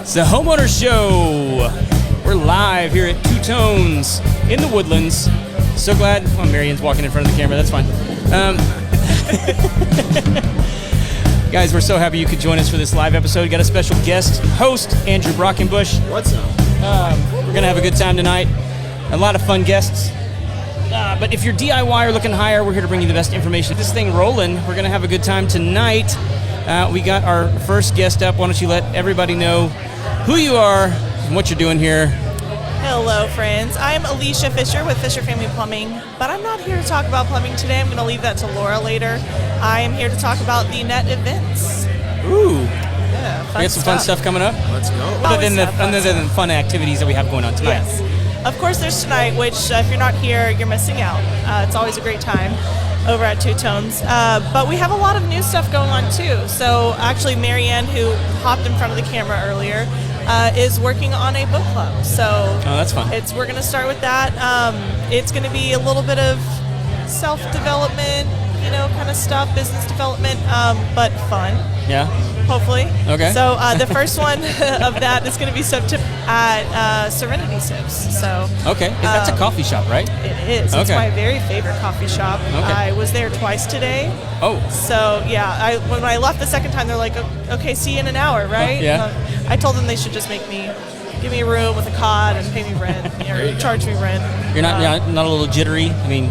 It's the Homeowner Show. We're live here at Two Tones in the Woodlands. So glad. Oh, Marianne's walking in front of the camera. That's fine. Guys, we're so happy you could join us for this live episode. We got a special guest host, Andrew Brockenbush. What's up? We're going to have a good time tonight. A lot of fun guests. But if you're DIY or looking to hire, we're here to bring you the best information. This thing rolling. We're going to have a good time tonight. We got our first guest up. Why don't you let everybody know who you are and what you're doing here. Hello, friends. I'm Alicia Fisher with Fisher Family Plumbing, but I'm not here to talk about plumbing today. I'm going to leave that to Laura later. I am here to talk about the net events. Ooh. Yeah, We got some fun stuff coming up. Let's go. Other than fun activities that we have going on tonight. Yes. Of course, there's tonight, which if you're not here, you're missing out. It's always a great time over at Two Tones. But we have a lot of new stuff going on, too. So actually, Marianne, who hopped in front of the camera earlier, is working on a book club. So that's fun. We're going to start with that. It's going to be a little bit of self-development, kind of stuff, business development, but fun. Yeah. Hopefully. Okay. So the first one of that is going to be at Serenity Sips. So. Okay. That's a coffee shop, right? It is. Okay. It's my very favorite coffee shop. Okay. I was there twice today. Oh. So yeah, when I left the second time, they're like, okay, see you in an hour, right? Yeah. I told them they should just give me a room with a cot and pay me rent, charge me rent. You're not a little jittery? I mean.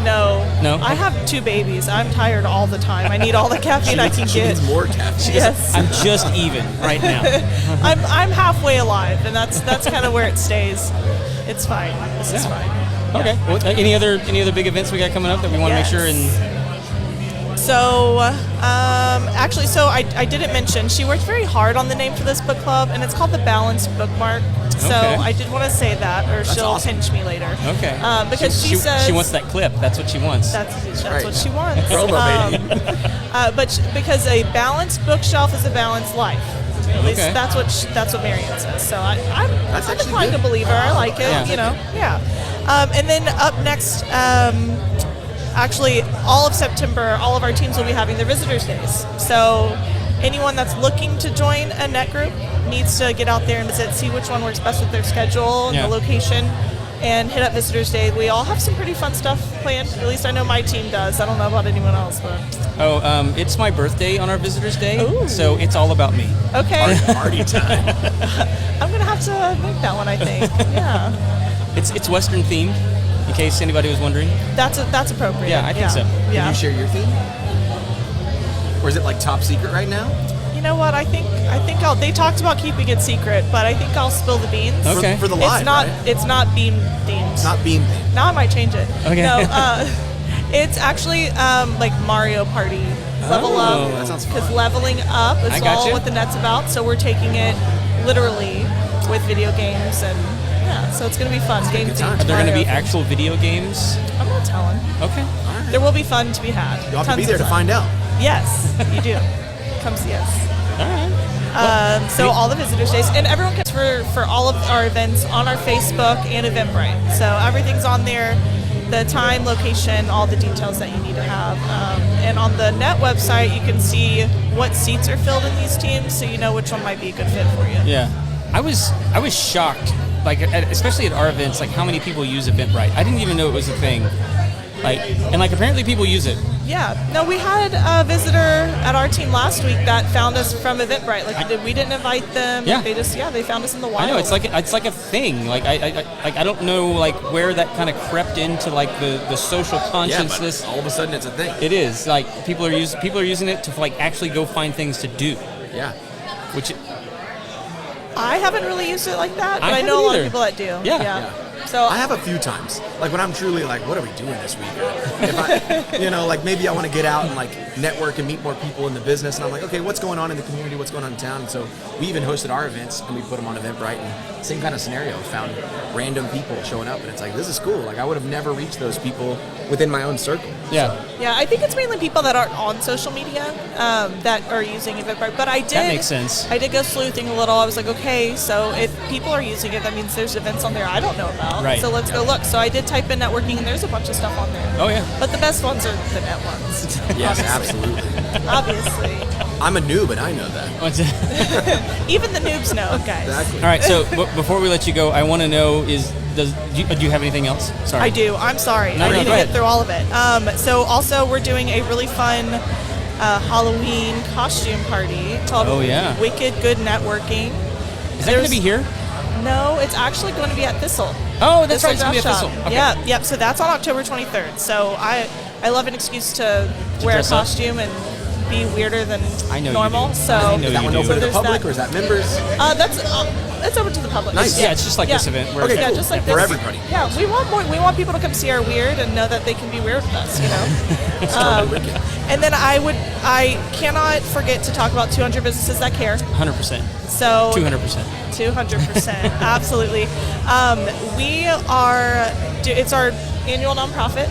No. I have 2 babies. I'm tired all the time. I need all the caffeine I can She get. needs more caffeine. Yes. I'm just even right now. I'm halfway alive, and that's kind of where it stays. It's fine. This is fine. Okay. Yeah. Well, any other big events we got coming up that we want to make sure and. So, actually, I didn't mention, she worked very hard on the name for this book club, and it's called the Balanced Bookmark. So I did want to say that, or she'll awesome. pinch me later. Okay. Because she says she wants that clip. That's what she wants. That's right. what she wants. Promo, baby. Because a balanced bookshelf is a balanced life. At least Okay. that's what Marianne says. So I'm actually inclined good. to believe her. I like it. Yeah. And then up next. Actually, all of September, all of our teams will be having their visitors days. So anyone that's looking to join a net group needs to get out there and visit, see which one works best with their schedule and the location, and hit up visitors day. We all have some pretty fun stuff planned. At least I know my team does. I don't know about anyone else, but. It's my birthday on our visitors day, Ooh. so it's all about me. Okay. Party time. I'm gonna have to make that one, I think. Yeah. It's Western themed, in case anybody was wondering. That's appropriate. Yeah, I think so. Can Yeah. you share your theme? Or is it like top secret right now? You know what? I think they talked about keeping it secret, but I think I'll spill the beans. Okay. For the live, It's not beam themed. It's not beam theme. Now I might change it. Okay. No, it's actually like Mario Party level up. That sounds fun. Because leveling up is I got all you. what the net's about. So we're taking it literally with video games and so it's gonna be fun. Game good time. themed. Are there going to be Mario. actual video games? I'm not telling. Okay. There will be fun to be had. You'll have to be Tons there of to fun. find out. Yes, you do. Come see us. All right. So all the visitors days, and everyone gets for all of our events on our Facebook and Eventbrite. So everything's on there, the time, location, all the details that you need to have. And on the net website, you can see what seats are filled in these teams, so you know which one might be a good fit for you. Yeah. I was shocked, especially at our events, how many people use Eventbrite. I didn't even know it was a thing. Apparently people use it. Yeah. No, we had a visitor at our team last week that found us from Eventbrite. We didn't invite them. Yeah. They found us in the wild. I know it's like a thing. I don't know where that kind of crept into the social consciousness. Yeah, but all of a sudden it's a thing. It is people are using it to actually go find things to do. Yeah. Which I haven't really used it like that, but I I know a lot haven't of people that do. Yeah. So I have a few times, when I'm truly what are we doing this week? If I, maybe I want to get out and network and meet more people in the business, and I'm like, okay, what's going on in the community? What's going on in town? And so we even hosted our events and we put them on Eventbrite, and same kind of scenario. Found random people showing up, and it's this is cool. I would have never reached those people within my own circle. Yeah. So. Yeah, I think it's mainly people that aren't on social media that are using Eventbrite. But That makes sense. I did go sleuthing a little. I was like, okay, so if people are using it, that means there's events on there I don't know about. Right. So let's go look. So I did type in networking, and there's a bunch of stuff on there. Oh yeah. But the best ones are the net ones. Yes, obviously. absolutely. Obviously. I'm a noob and I know that. What's it? Even the noobs know, guys. Exactly. All right, so before we let you go, I want to know do you have anything else? Sorry. I do. I'm sorry. No, I no, need go to ahead. get through all of it. So also we're doing a really fun Halloween costume party called Wicked Good Networking. Is that going to be here? No, it's actually going to be at Thistle. Oh, that's right. It's Thistle going to be at Draft Thistle. Shop. Okay. Yeah, yep. So that's on October 23rd. So I love an excuse to wear a dress up? costume and be weirder than I know you normal. do. So I know Is that you one do. open to the There's public that. or is that members? It's open to the public. Nice. Yeah, it's just like this event. Where Okay, Yeah, cool. just like For this. everybody. Yeah, we want people to come see our weird and know that they can be weird with us, you know. Wicked. And then I cannot forget to talk about 200 Businesses That Care. 100%. So 200%. 200%, absolutely. It's our annual nonprofit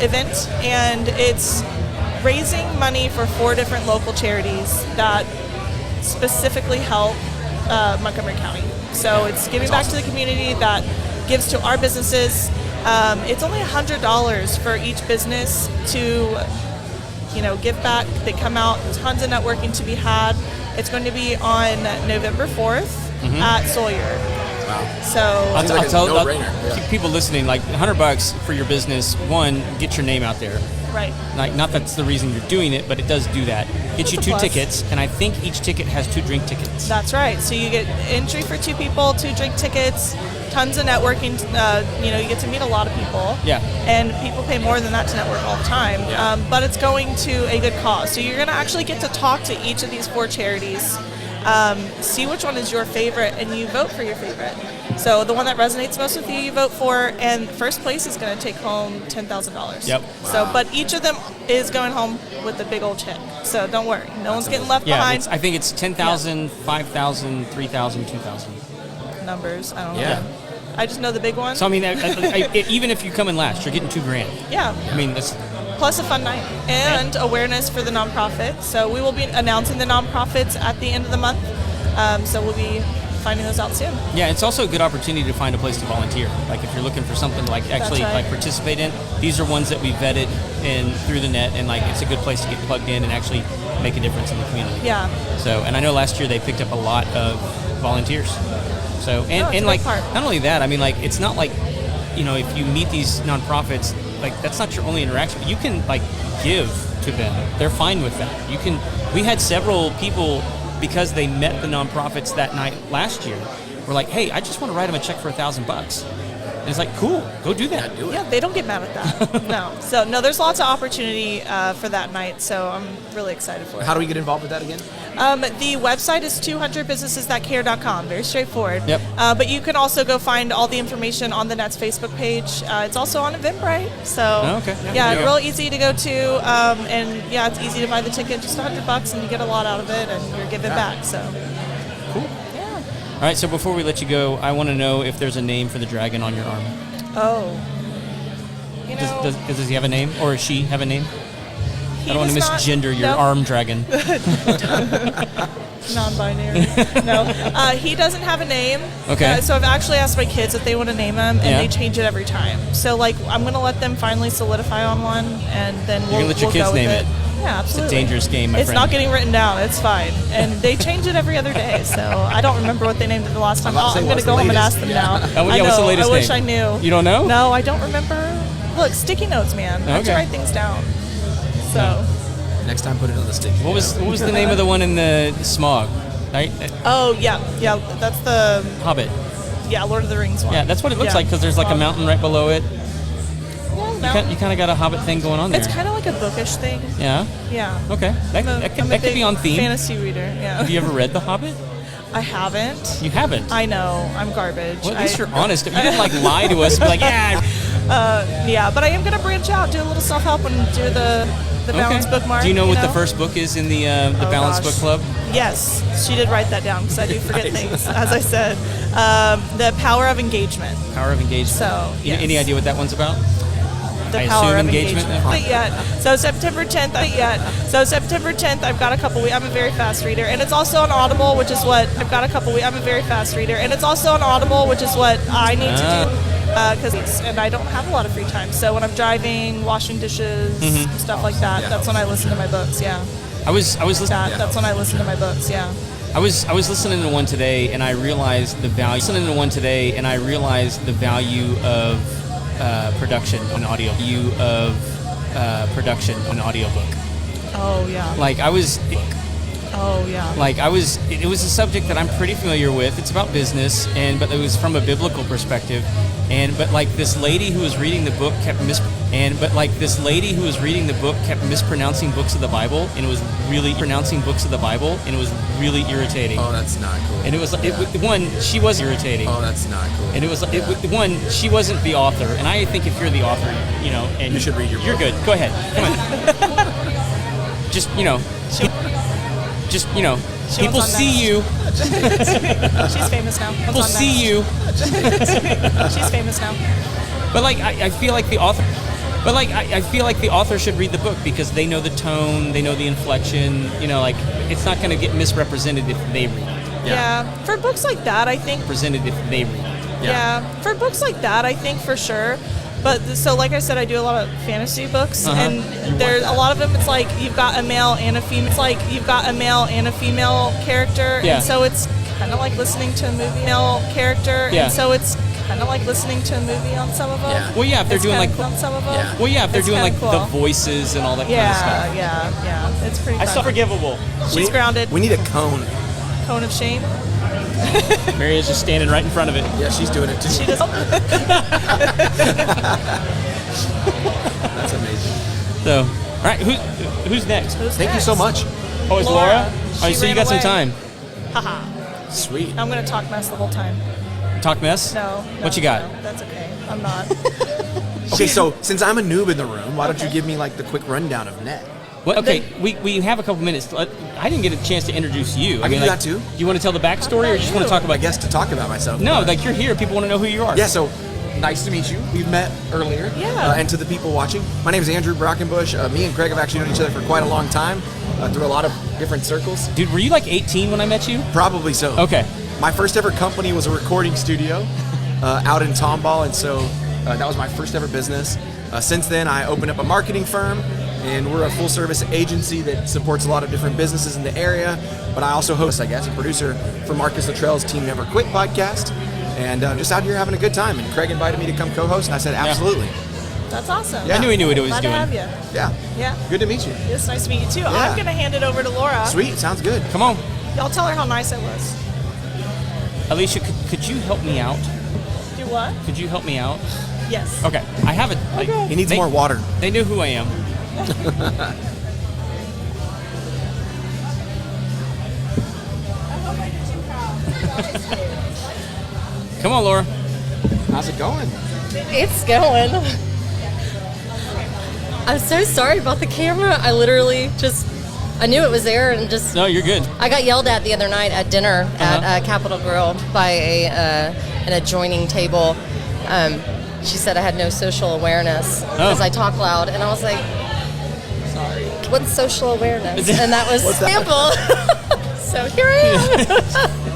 event, and it's raising money for 4 different local charities that specifically help Montgomery County. So it's giving back to the community that gives to our businesses. It's only $100 for each business to, give back. They come out, tons of networking to be had. It's going to be on November 4th at Sawyer. Wow. So Seems like a no-brainer. Yeah. People listening, like $100 for your business. One, get your name out there. right. Like, not that's the reason you're doing it, but it does do that. Get That's you a 2 plus. tickets, and I think each ticket has 2 drink tickets. That's right. So you get entry for 2 people, 2 drink tickets, tons of networking. You get to meet a lot of people. Yeah. And people pay more than that to network all the time. Yeah. But it's going to a good cause. So you're going to actually get to talk to each of these 4 charities, see which one is your favorite, and you vote for your favorite. So the one that resonates most with you, you vote for, and first place is going to take home $10,000. Yep. So, but each of them is going home with a big old check. So don't worry, no one's getting left Yeah, behind. I think it's 10,000, 5,000, 3,000, 2,000. Numbers, I don't know. Yeah. I just know the big one. So I mean, even if you come in last, you're getting $2,000. Yeah. I mean, that's Plus a fun night and awareness for the nonprofit. So we will be announcing the nonprofits at the end of the month. So we'll be finding those out soon. yeah. It's also a good opportunity to find a place to volunteer. Like if you're looking for something to like actually right. like participate in, these are ones that we vetted in through the net, and like it's a good place to get plugged in and actually make a difference in the community. Yeah. So, and I know last year they picked up a lot of volunteers. So, it's a and big like, part. not only that, I mean, like, it's not like, if you meet these nonprofits, like, that's not your only interaction. You can, like, give to them. They're fine with that. We had several people, because they met the nonprofits that night last year, were like, hey, I just want to write them a check for $1,000. And it's like, cool, go do that. Do it. Yeah, they don't get mad at that. No. So, no, there's lots of opportunity for that night. So I'm really excited for it. How do we get involved with that again? The website is 200businessthatcare.com. Very straightforward. Yep. But you can also go find all the information on the Net's Facebook page. It's also on Eventbrite. So Oh, okay. Yeah, yeah, there you go. real easy to go to. And yeah, it's easy to buy the ticket. Just $100 and you get a lot out of it, and you're giving back. So Cool. yeah. All right, so before we let you go, I want to know if there's a name for the dragon on your arm. Oh. You know, Does he have a name, or she have a name? he I don't want to does not- misgender your no, arm dragon. Non-binary. No, he doesn't have a name. Okay. So I've actually asked my kids if they want to name him, and Yeah. they change it every time. So like, I'm gonna let them finally solidify on one, and then we'll gonna let your we'll kids go with name it. Yeah, absolutely. dangerous game, my It's friend. not getting written down. It's fine, and they change it every other day. So I don't remember what they named it the last time. I'm about to say, I'm gonna what's go the home and latest? ask them Yeah. now. Oh, yeah, I know. what's the latest I wish name? I knew. You don't know? No, I don't remember. Look, sticky notes, man. I have to Okay. write things down. So. Next time, put it on the stick. What was the name of the one in the smog? Right? Oh yeah, that's the Hobbit. Lord of the Rings one. Yeah, that's what it looks Yeah. like, because there's like a mountain right below it. Well, You kind of got a Hobbit thing going on there. It's kind of like a bookish thing. Yeah. Yeah. Okay. That I'm could a be big on theme. Fantasy reader. Yeah. Have you ever read The Hobbit? I haven't. You haven't. I know. I'm garbage. Well, at least you're honest. If you didn't like lie to us, and be like, yeah. Yeah, but I am gonna branch out, do a little self-help, and do the Balance bookmark. Do you know what the first book is in the Balance gosh. Book Club? Yes, she did write that down because I do forget things. As I said, the power of engagement. Power of Engagement. So, Any- Any yes. idea what that one's about? The I power assume of engagement? Not yet. So September 10th. September 10th. I've got a couple. I'm a very fast reader, and it's also on Audible, which is what I've got a couple. I'm a very fast reader, and it's also on Audible, which is what I need to do and I don't have a lot of free time. So when I'm driving, washing dishes, stuff like that, that's when I listen to my books. Yeah. I was listening. That's when I listen to my books. Yeah. I was listening to one today, and I realized the value. Of production on audio. Production on audiobook. Oh yeah. It was a subject that I'm pretty familiar with. It's about business, but it was from a biblical perspective. But this lady who was reading the book kept mispronouncing books of the Bible, and it was really irritating. Oh, that's not cool. And it was she was irritating. Oh, that's not cool. And it was she wasn't the author, and I think if you're the author, and you should read your book. You're good. Go ahead. Come on. People see you. She's famous now. People see you. She's famous now. But I feel like the author. I feel like the author should read the book because they know the tone, they know the inflection. It's not going to get misrepresented if they read it. Yeah. For books like that, I think. Presented if they read it. Yeah. For books like that, I think for sure. But so, like I said, I do a lot of fantasy books, and there's a lot of them. It's like you've got a male and a female. Character, and so it's kind of like listening to a movie. And so it's kind of like listening to a movie on some of them. Yeah. Well, yeah, if they're doing on some of them. Yeah. Well, yeah, if they're It's doing kinda cool. the voices and all that kind of stuff. Yeah. It's pretty fun. Forgivable. She's grounded. We need a cone. Cone of shame. Mary is just standing right in front of it. Yeah, she's doing it too. She does. That's amazing. So, all right, who's next? Thank you so much. Oh, it's Laura? Oh, She so you ran got some away. time. Haha. Sweet. I'm gonna talk mess the whole time. Talk mess? No. What you got? No, that's okay. I'm not. Okay, so since I'm a noob in the room, why don't you give me the quick rundown of Net? Well, okay, we have a couple minutes. I didn't get a chance to introduce you. I can do that too. Do you want to tell the backstory, or just want to talk I about? guess to talk about myself. No, but- you're here. People want to know who you are. Yeah, so nice to meet you. We've met earlier. Yeah. And to the people watching, my name is Andrew Brockenbush. Me and Craig have actually known each other for quite a long time, through a lot of different circles. Dude, were you 18 when I met you? Probably so. Okay. My first ever company was a recording studio out in Tomball, and so that was my first ever business. Since then, I opened up a marketing firm, and we're a full-service agency that supports a lot of different businesses in the area. But I also host, a producer for Marcus Luttrell's Team Never Quit podcast, and just out here having a good time. And Craig invited me to come co-host, and I said absolutely. That's awesome. Yeah. I knew he knew what he was Glad doing. to have you. Yeah. Yeah. Good to meet you. It's nice to meet you too. Yeah. I'm gonna hand it over to Laura. Sweet. Sounds good. Come on. Y'all tell her how nice I was. Alicia, could you help me out? Do what? Could you help me out? Yes. Okay. I have a... Okay. He needs more water. They know who I am. Come on, Laura. How's it going? It's going. I'm so sorry about the camera. I literally I knew it was there and just. No, you're good. I got yelled at the other night at dinner at Capitol Grill by an adjoining table. She said I had no social awareness because I talk loud, and I was like, "Sorry, what's social awareness?" And that was sample. So here I am.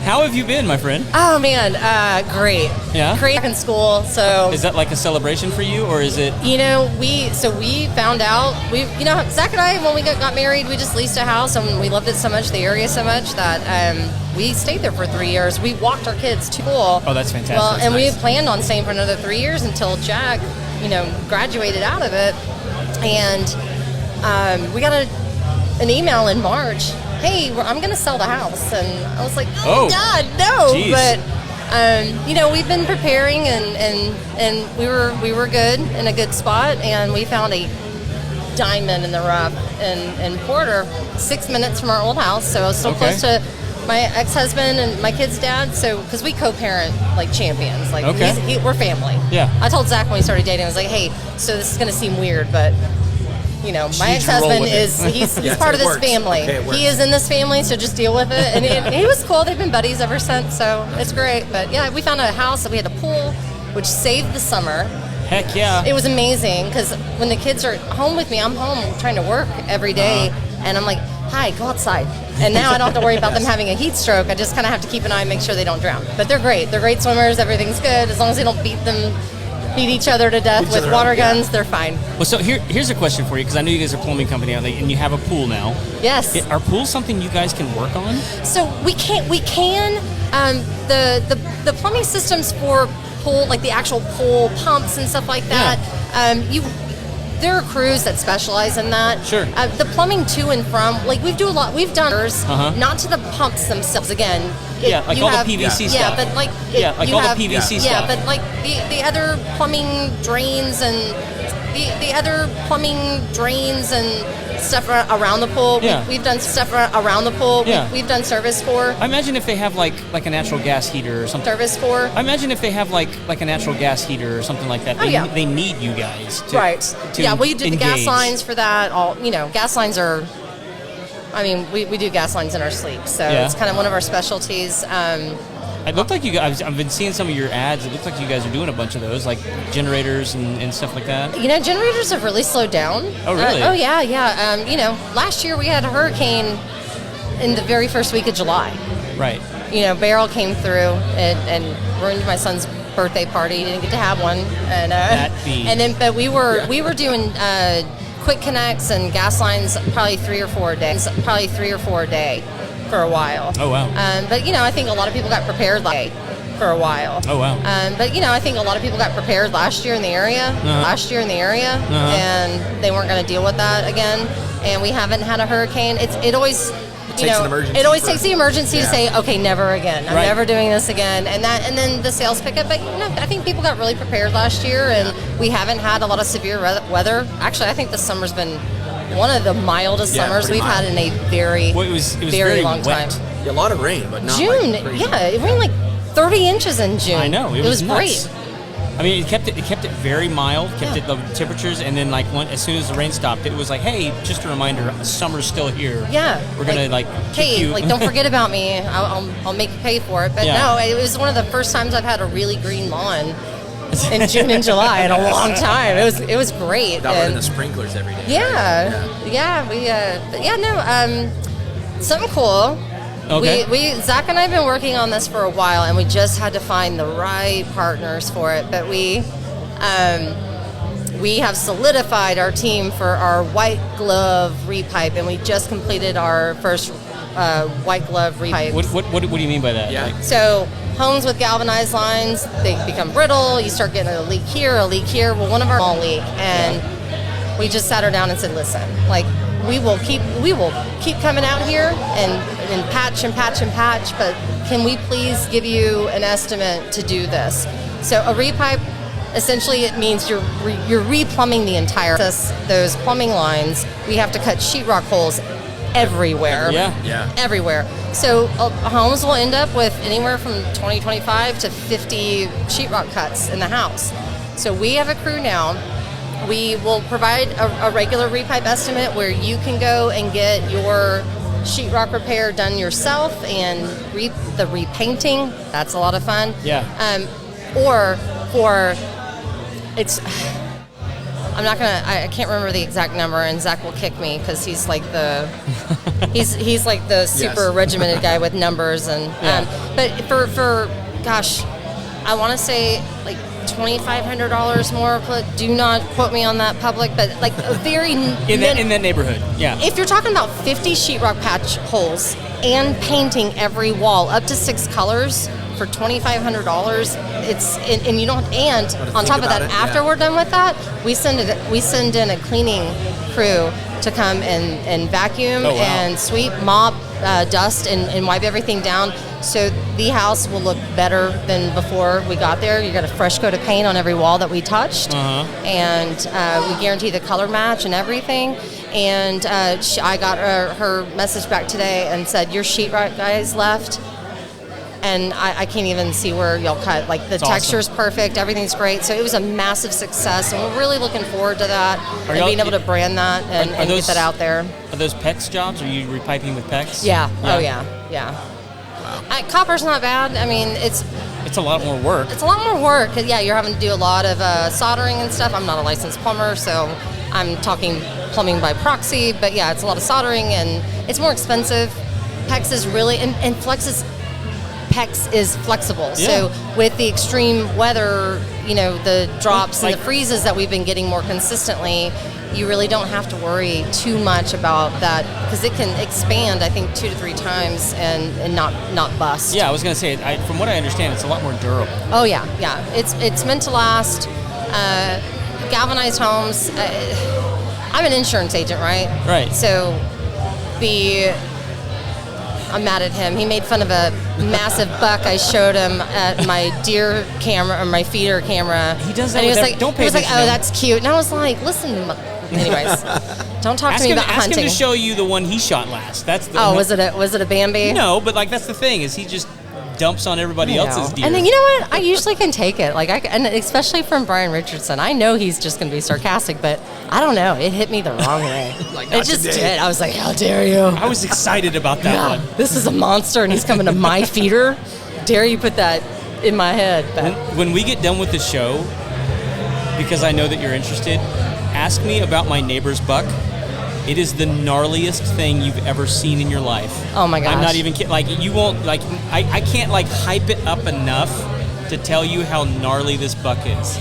How have you been, my friend? Oh man, great. Yeah? Great in school. So Is that like a celebration for you, or is it... we found out, Zach and I, when we got married, we just leased a house, and we loved it so much, the area so much, that we stayed there for 3 years. We walked our kids to school. Oh, that's fantastic. Well, That's and nice. we planned on staying for another 3 years until Jack, graduated out of it. And we got an email in March. Hey, I'm going to sell the house. And I was like, oh God, no. Jeez. But, we've been preparing and we were good in a good spot. And we found a diamond in the rough in Porter, 6 minutes from our old house. So I was still close to my ex-husband and my kid's dad. So, because we co-parent like champions. Like, we're family. Yeah. I told Zach when we started dating, I was like, hey, so this is going to seem weird, but my ex-husband he's part of this family. Okay, it works. He is in this family, so just deal with it. And he was cool. They've been buddies ever since, so it's great. But yeah, we found a house that we had a pool, which saved the summer. Heck yeah. It was amazing because when the kids are home with me, I'm home trying to work every day, and I'm like, hi, go outside. And now I don't have to worry about them having a heat stroke. I just kind of have to keep an eye and make sure they don't drown. But they're great. They're great swimmers. Everything's good as long as they don't beat them beat each other to death Beat each with other water up, yeah. guns, they're fine. Well, so here's a question for you, because I know you guys are a plumbing company and you have a pool now. Yes. Are pools something you guys can work on? So we can the plumbing systems for pool, like the actual pool pumps and stuff like that. There are crews that specialize in that. Sure. The plumbing to and from, like we've done not to the pumps themselves. Again, like all the PVC stuff. Yeah, but like all the PVC stuff. Yeah, but like the other plumbing drains and the other plumbing drains and stuff around the pool. Yeah. We've done stuff around the pool. Yeah. We've done service for. I imagine if they have like a natural gas heater or something. Service for. I imagine if they have like a natural gas heater or something like that. They need you guys to Yeah, we do the gas engage. lines for that. Gas lines are. I mean, we do gas lines in our sleep, so it's kind of one of our specialties. It looked like you guys. I've been seeing some of your ads. It looks like you guys are doing a bunch of those, like generators and stuff like that. Generators have really slowed down. Oh, really? Yeah. Last year we had a hurricane in the very first week of July. Right. Beryl came through and ruined my son's birthday party. He didn't get to have one, but we were doing quick connects and gas lines probably 3 or 4 a day. For a while. Oh, wow. But I think a lot of people got prepared for a while. Oh, wow. But I think a lot of people got prepared last year in the area. And they weren't going to deal with that again. And we haven't had a hurricane. It always takes the emergency to say, okay, never again. I'm never doing this again. And then the sales pick up. But I think people got really prepared last year, and we haven't had a lot of severe weather. Actually, I think this summer's been one of the mildest summers we've had in a very very long wet. time. Yeah, a lot of rain, but not June, like crazy. it rained like 30 inches in June. I know, it was nuts. great. I mean, it kept it very mild, the temperatures, and then as soon as the rain stopped, it was like, hey, just a reminder, summer's still here. Yeah, we're gonna hey, you. don't forget about me. I'll make you pay for it. But no, it was one of the first times I've had a really green lawn in June and July in a long time. It was great. Without running the sprinklers every day. Something cool. Okay. Zach and I have been working on this for a while, and we just had to find the right partners for it. But we have solidified our team for our white glove repipe, and we just completed our first white glove repipe. What do you mean by that? Yeah. So homes with galvanized lines, they become brittle. You start getting a leak here, a leak here. Well, one of our small leak, and we just sat her down and said, listen, we will keep coming out here and patch, but can we please give you an estimate to do this? So a repipe, essentially it means you're replumbing the entire those plumbing lines. We have to cut sheetrock holes everywhere. Yeah. Everywhere. So homes will end up with anywhere from 25 to 50 sheetrock cuts in the house. So we have a crew now. We will provide a regular repipe estimate where you can go and get your sheetrock repair done yourself and the repainting. That's a lot of fun. Yeah. I can't remember the exact number, and Zach will kick me because he's like the he's like the super regimented guy with numbers but for gosh, I want to say like $2,500 more. Do not quote me on that, public, but like a very in that neighborhood. Yeah. If you're talking about 50 sheetrock patch holes and painting every wall up to 6 colors for $2,500, and you don't. And on top of that, after we're done with that, we send in a cleaning crew to come and vacuum and sweep, mop, dust, and wipe everything down. So the house will look better than before we got there. You got a fresh coat of paint on every wall that we touched, and we guarantee the color match and everything. And I got her message back today and said, your sheetrock guys left, and I can't even see where y'all cut. Like the texture's perfect, everything's great. So it was a massive success, and we're really looking forward to that and being able to brand that and get that out there. Are those PEX jobs? Are you repiping with PEX? Yeah. Oh yeah. Wow. Copper's not bad. I mean, it's a lot more work. It's a lot more work. 'Cause, you're having to do a lot of soldering and stuff. I'm not a licensed plumber, so I'm talking plumbing by proxy. But it's a lot of soldering, and it's more expensive. PEX is really and Flex is PEX is flexible. Yeah. So with the extreme weather, the drops Like- and the freezes that we've been getting more consistently, you really don't have to worry too much about that because it can expand, I think, 2 to 3 times and not bust. Yeah, I was going to say, from what I understand, it's a lot more durable. Oh yeah. It's meant to last. Galvanized homes. I'm an insurance agent, right? Right. So I'm mad at him. He made fun of a massive buck I showed him at my deer camera or my feeder camera. He does that And he with was every- like, don't pay he was like, attention oh, to him. that's cute. And I was like, listen. Anyways, don't talk to me about Ask hunting. him to show you the one he shot last. That's the. Oh, was it a Bambi? No, but like that's the thing is he just dumps on everybody else's deer. And then you know what? I usually can take it. And especially from Brian Richardson. I know he's just going to be sarcastic, but I don't know. It hit me the wrong way. Like, it not just today. did. I was like, how dare you? I was excited about that Yeah, one. this is a monster, and he's coming to my feeder. Dare you put that in my head? But When we get done with the show, because I know that you're interested, ask me about my neighbor's buck. It is the gnarliest thing you've ever seen in your life. Oh my gosh. I'm not even kidding. Like you won't like. I can't like hype it up enough to tell you how gnarly this buck is.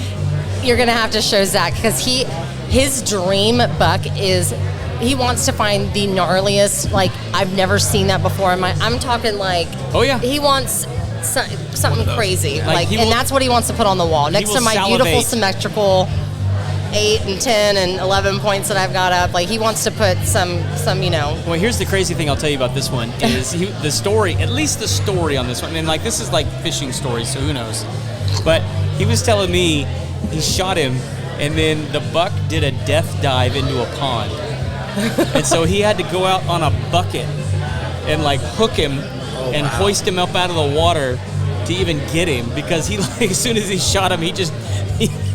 you're gonna have to show Zach because his dream buck is he wants to find the gnarliest. Like I've never seen that before. I'm talking like. Oh yeah. He wants something crazy, Like, he and will- that's what he wants to put on the wall next will to my salivate. beautiful symmetrical 8 and 10 and 11 points that I've got up. Like he wants to put some. Well, here's the crazy thing I'll tell you about this one is the story, at least the story on this one. And like this is like fishing stories, so who knows? But he was telling me he shot him, and then the buck did a death dive into a pond, and so he had to go out on a bucket and like hook him and hoist him up out of the water to even get him because he like as soon as he shot him, he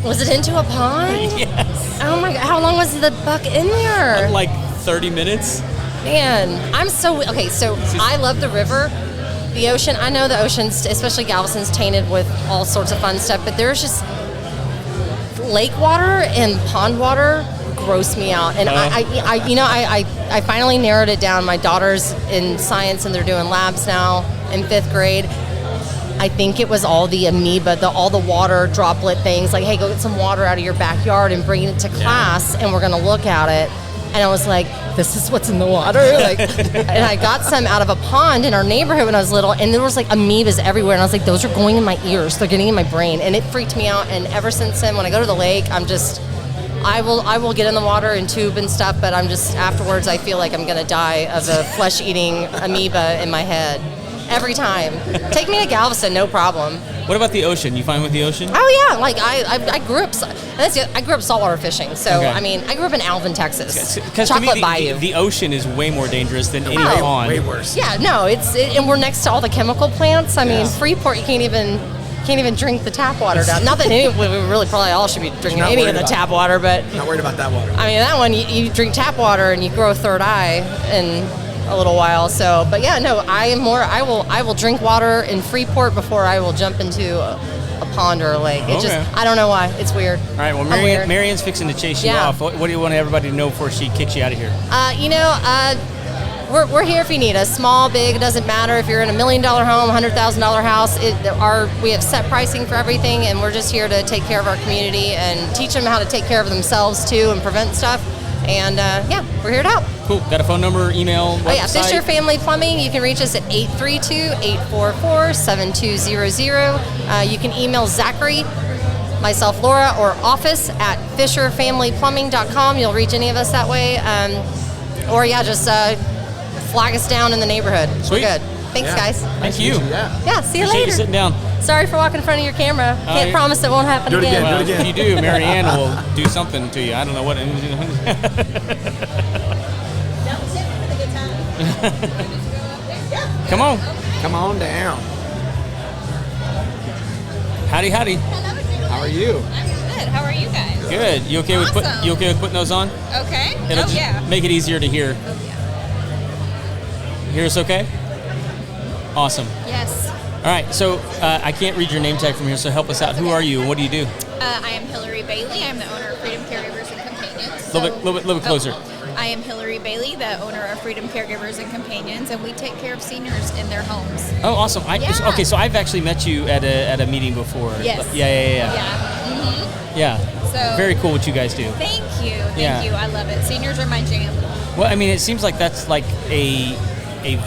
Was it into a pond? yes, Oh my god! How long was the buck in there? like 30 minutes. Man, I'm so okay. So I love the river, the ocean. I know the ocean's, especially Galveston's, tainted with all sorts of fun stuff. But there's just lake water and pond water gross me out. And I finally narrowed it down. My daughter's in science and they're doing labs now in 5th grade. I think it was all the amoeba, all the water droplet things. Like, hey, go get some water out of your backyard and bring it to class, and we're gonna look at it. And I was like, this is what's in the water. Like, and I got some out of a pond in our neighborhood when I was little, and there was like amoebas everywhere. And I was like, those are going in my ears. They're getting in my brain, and it freaked me out. And ever since then, when I go to the lake, I will get in the water and tube and stuff, but I'm just afterwards I feel like I'm gonna die of a flesh-eating amoeba in my head. Every time. Take me to Galveston, no problem. What about the ocean? You fine with the ocean? Oh yeah, like I grew up. I grew up saltwater fishing. So Okay. I mean, I grew up in Alvin, Texas. Because to me, Chocolate Bayou. the ocean is way more dangerous than any Oh. pond. Way worse. Yeah, no, and we're next to all the chemical plants. I mean, Freeport, you can't even drink the tap water down. Not that we really probably all should be drinking Not any worried of the about tap water, but Not worried about that water. I mean that one you drink tap water and you grow a third eye in a little while. So, but yeah, no, I will drink water in Freeport before I will jump into a pond or a lake. It Okay. I don't know why. It's weird. All right, well, I'm weird. Marion's fixing to chase you Yeah. off. What do you want everybody to know before she kicks you out of here? We're here if you need us. Small, big, it doesn't matter. If you're in $1 million home, $100,000 house, we have set pricing for everything, and we're just here to take care of our community and teach them how to take care of themselves too and prevent stuff. And we're here to help. Cool. Got a phone number, email, website? Oh yeah, Fisher Family Plumbing. You can reach us at 832-844-7200. You can email Zachary, myself, Laura, or office at fisherfamilyplumbing.com. You'll reach any of us that way. Or just flag us down in the neighborhood. Sweet. We're good. Thanks, Yeah. guys. Thank you. Yeah. Yeah, see you Appreciate you later. sitting down. Sorry for walking in front of your camera. Can't yeah. promise it won't happen Do it again. Well, Do it again. if you do, Marianne will do something to you. I don't know what. That was it for the good time. Come on. Come on down. Howdy, howdy. How are you? I'm good. How are you guys? Good. You okay with Awesome. putting those on? Okay. It'll just Yeah. make it easier to hear. Hear us okay? Awesome. Yes. All right. So I can't read your name tag from here. So help us out. Who are you and what do you do? I am Hillary Bailey. I'm the owner of Freedom Caregivers and Companions. Little bit closer. I am Hillary Bailey, the owner of Freedom Caregivers and Companions, and we take care of seniors in their homes. Oh, awesome. Yeah. Okay, so I've actually met you at a meeting before. Yes. Yeah. Mm-hmm. Yeah. So very cool what you guys do. Thank you. Yeah. Thank you. I love it. Seniors are my jam. Well, I mean, it seems like that's like a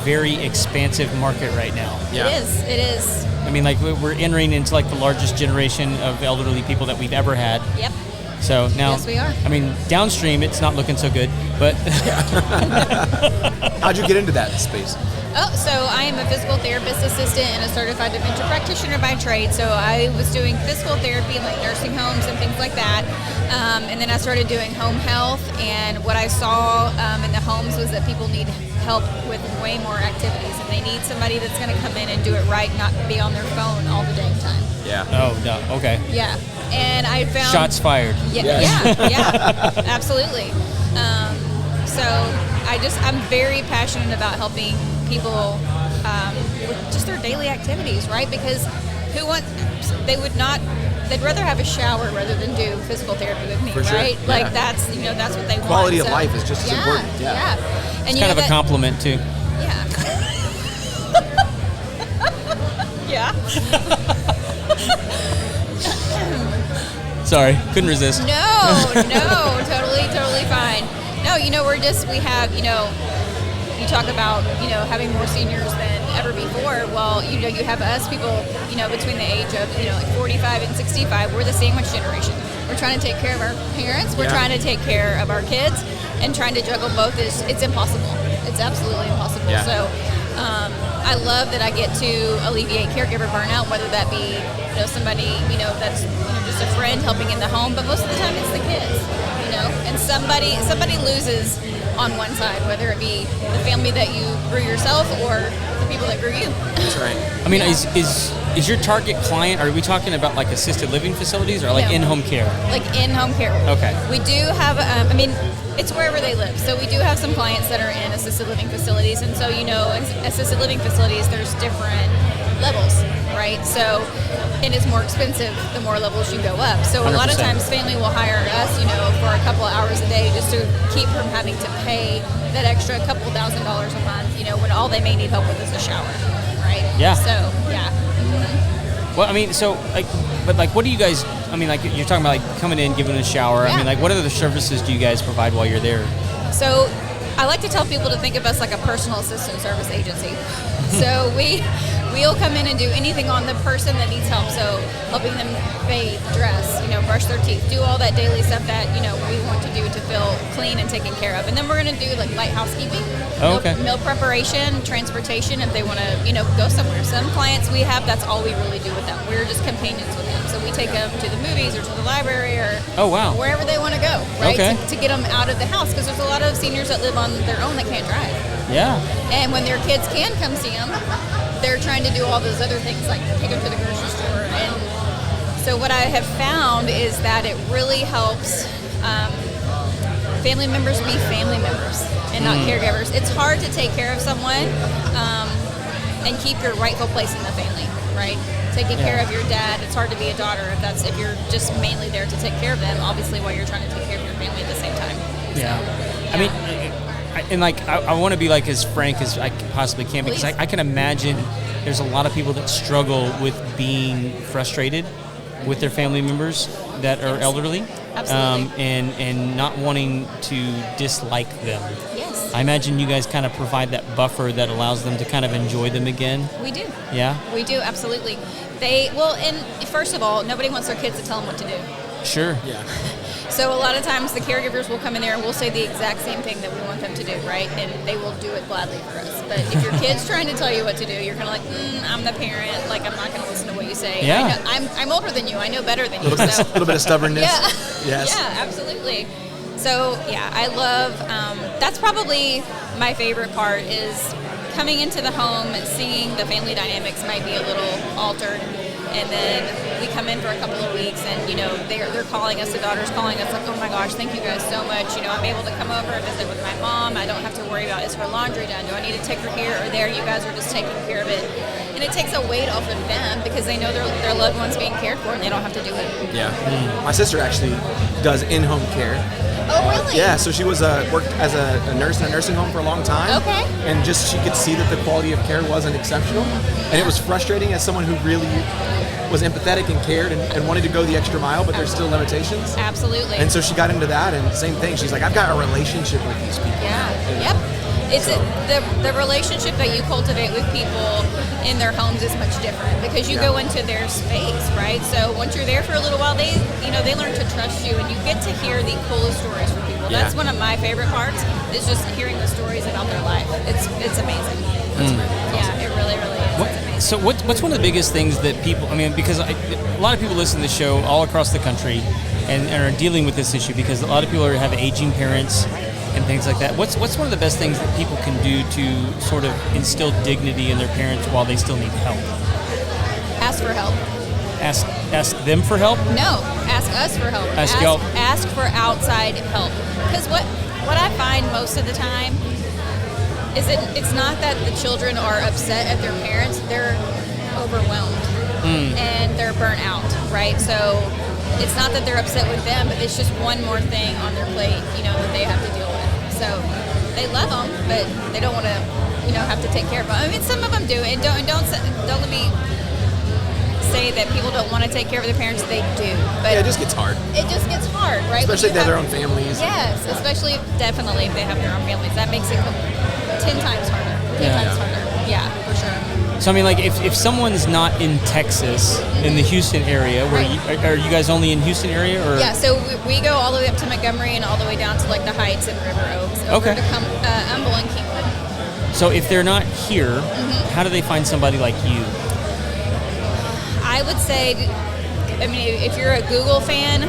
very expansive market right now. Yeah. It is. I mean, like we're entering into like the largest generation of elderly people that we've ever had. Yep. So now, Yes, we are. I mean, downstream it's not looking so good, but How'd you get into that space? Oh, so I am a physical therapist assistant and a certified dementia practitioner by trade. So I was doing physical therapy in like nursing homes and things like that. And then I started doing home health. And what I saw in the homes was that people need help with way more activities. And they need somebody that's going to come in and do it right, not be on their phone all the dang time. Yeah. oh no, okay. Yeah. And I found... Shots fired. Yeah, Yes. yeah, absolutely. So I'm very passionate about helping people with just their daily activities, right? Because they'd rather have a shower rather than do physical therapy with me, For sure. right? Yeah. Like that's what they want. Quality of So, life is just as important. Yeah. And It's kind of a compliment too. Yeah. Yeah. Sorry, couldn't resist. No, totally fine. No, we have, you talk about, having more seniors than ever before. Well, you have us people, between the age of, like 45 and 65, we're the sandwich generation. We're trying to take care of our parents, we're trying to take care of our kids, and trying to juggle both it's impossible. It's absolutely impossible. Yeah. So I love that I get to alleviate caregiver burnout, whether that be, somebody, that's just a friend helping in the home, but most of the time it's the kids, and somebody loses on one side, whether it be the family that you grew yourself or the people that grew you. That's right. I mean, is your target client? Are we talking about like assisted living facilities or like No. in-home care? Like in-home care. Okay. We do have, it's wherever they live. So we do have some clients that are in assisted living facilities. And so, in assisted living facilities, there's different levels, right? So it is more expensive the more levels you go up. So a lot of 100%. times family will hire us, for a couple of hours a day just to keep from having to pay that extra couple $1,000s a month, when all they may need help with is a shower, right? Yeah. So, yeah. Well, I mean, so like, but like, what do you guys? I mean, like, you're talking about like coming in, giving a shower. I Yeah. mean, like, what other services do you guys provide while you're there? So I like to tell people to think of us like a personal assistant service agency. So we'll come in and do anything on the person that needs help. So helping them bathe, dress, brush their teeth, do all that daily stuff that, we want to do to feel clean and taken care of. And then we're going to do like light housekeeping, Oh, okay. meal preparation, transportation if they want to, go somewhere. Some clients we have, that's all we really do with them. We're just companions with them. So we take them to the movies or to the library or Oh, wow. wherever they want to go, right? Okay. To get them out of the house because there's a lot of seniors that live on their own that can't drive. Yeah. And when their kids can come see them, they're trying to do all those other things like take them to the grocery store. And so what I have found is that it really helps family members be family members and not caregivers. It's hard to take care of someone and keep your rightful place in the family, right? Taking care of your dad, it's hard to be a daughter if you're just mainly there to take care of them, obviously while you're trying to take care of your family at the same time. Yeah. So, I mean, I want to be like as frank as I possibly can because Please. I can imagine there's a lot of people that struggle with being frustrated with their family members that are elderly. Absolutely. And not wanting to dislike them. Yes. I imagine you guys kind of provide that buffer that allows them to kind of enjoy them again. We do. Yeah? We do, absolutely. And first of all, nobody wants their kids to tell them what to do. Sure. Yeah. So a lot of times the caregivers will come in there and we'll say the exact same thing that we want them to do, right? And they will do it gladly for us. But if your kid's trying to tell you what to do, you're kind of like, I'm the parent. Like, I'm not going to listen to what you say. Yeah. I'm older than you. I know better than you. A little bit of stubbornness. Yeah. Yes. Yeah, absolutely. So, yeah, I love, that's probably my favorite part is coming into the home, seeing the family dynamics might be a little altered. And then we come in for a couple of weeks and, they're calling us, the daughter's calling us like, oh my gosh, thank you guys so much. I'm able to come over and visit with my mom. I don't have to worry about is her laundry done? Do I need to take her here or there? You guys are just taking care of it. And it takes a weight off of them because they know their loved one's being cared for and they don't have to do it. Yeah. My sister actually does in-home care. Oh, really? Yeah, so she was worked as a nurse in a nursing home for a long time. Okay. And just she could see that the quality of care wasn't exceptional. And it was frustrating as someone who really was empathetic and cared and wanted to go the extra mile, but there's still limitations. Absolutely. And so she got into that, and same thing. She's like, I've got a relationship with these people. Yeah. Yep. It's the relationship that you cultivate with people in their homes is much different because you go into their space, right? So once you're there for a little while, they learn to trust you, and you get to hear the coolest stories from people. That's one of my favorite parts is just hearing the stories about their life. It's amazing. That's amazing. Yeah, it really, really is. It's amazing. So what's one of the biggest things that people, because a lot of people listen to the show all across the country and are dealing with this issue because a lot of people have aging parents and things like that. What's one of the best things that people can do to sort of instill dignity in their parents while they still need help? Ask for help. Ask them for help? No, ask us for help. Ask for outside help. Because what I find most of the time is that it's not that the children are upset at their parents, they're overwhelmed and they're burnt out, right? So it's not that they're upset with them, but it's just one more thing on their plate, that they have to deal with. So they love them, but they don't want to, have to take care of them. Some of them do, and don't let me say that people don't want to take care of their parents. They do, but it just gets hard. It just gets hard, right? Especially if they have their own families. Yes, especially definitely if they have their own families. That makes it 10 times harder. 10 times harder. Yeah, for sure. So if someone's not in Texas, in the Houston area, where are you guys only in Houston area, or? Yeah, so we go all the way up to Montgomery and all the way down to like the Heights and River Oaks, over to Humble and Kingwood. So if they're not here, how do they find somebody like you? I would say, if you're a Google fan,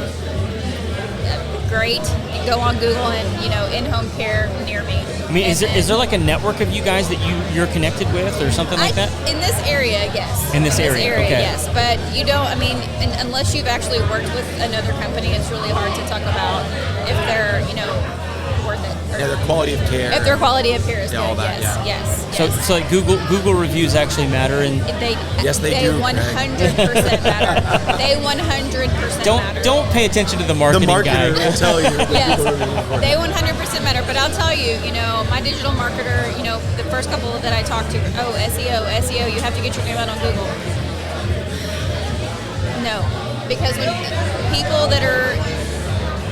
great. Go on Google and in-home care near me. Is there like a network of you guys that you're connected with or something like that? In this area, yes. In this area, okay. Yes. But you don't, unless you've actually worked with another company, it's really hard to talk about if they're, worth it. Their quality of care. If their quality of care is good, all that, yes. So like Google reviews actually matter, and they do. 100% matter. They 100% matter. Don't pay attention to the marketing guy. The marketer will tell you. Yes, they 100% matter. But I'll tell you, my digital marketer, the first couple that I talked to, SEO, you have to get your name out on Google. No, because when people that are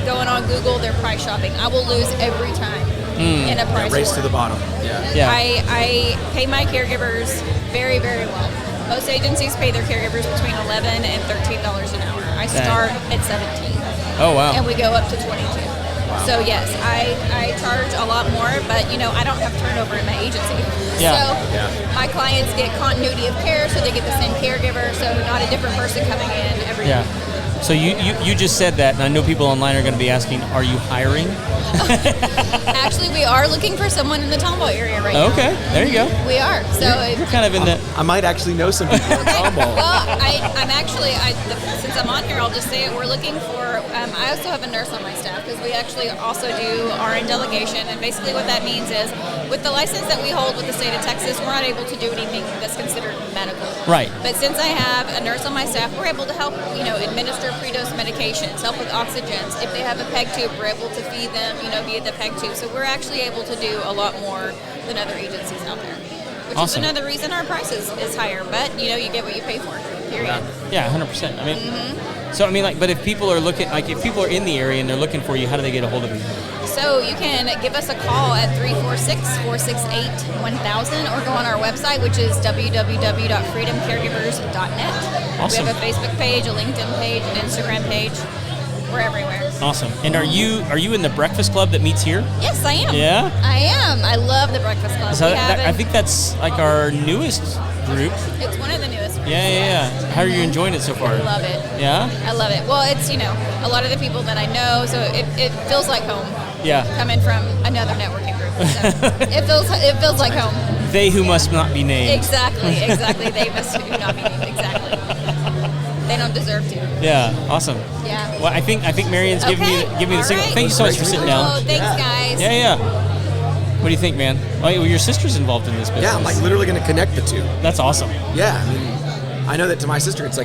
going on Google, they're price shopping. I will lose every time in a price race war. to the bottom. Yeah. I pay my caregivers very, very well. Most agencies pay their caregivers between $11 and $13 an hour. I start at 17. Oh, wow. And we go up to 22. Wow. So yes, I charge a lot more, but I don't have turnover in my agency. Yeah. So my clients get continuity of care, so they get the same caregiver, so not a different person coming in every week. So you just said that, and I know people online are going to be asking, are you hiring? Actually, we are looking for someone in the Tomball area right now. Okay, there you go. We are. So you're kind of in the... I might actually know some people in Tomball. Well, since I'm on here, I'll just say it. We're looking for, I also have a nurse on my staff because we actually also do RN delegation. And basically what that means is with the license that we hold with the state of Texas, we're not able to do anything that's considered medical. Right. But since I have a nurse on my staff, we're able to help, administer pre-dose medications, help with oxygens. If they have a PEG tube, we're able to feed them, via the PEG tube. So we're actually able to do a lot more than other agencies out there. Which is another reason our price is higher. But, you get what you pay for, period. Yeah, 100%. So, but if people are looking, if people are in the area and they're looking for you, how do they get a hold of you? So you can give us a call at 346-468-1000 or go on our website, which is www.freedomcaregivers.net. Awesome. We have a Facebook page, a LinkedIn page, an Instagram page. We're everywhere. Awesome. And are you in the Breakfast Club that meets here? Yes, I am. Yeah? I am. I love the Breakfast Club. So I think that's like our newest group. It's one of the newest groups. Yeah. How are you enjoying it so far? I love it. Yeah? I love it. Well, it's, a lot of the people that I know, so it feels like home. Yeah. Coming from another networking group. So it feels like home. They who must not be named. Exactly. They must not be named. Exactly. They don't deserve to. Yeah, awesome. Yeah. Well, I think Marion's giving me the signal. Right. Thank you so much for sitting down. Oh, thanks, guys. Yeah. What do you think, man? Well, your sister's involved in this business. Yeah, I'm literally going to connect the two. That's awesome. Yeah, I know that to my sister, it's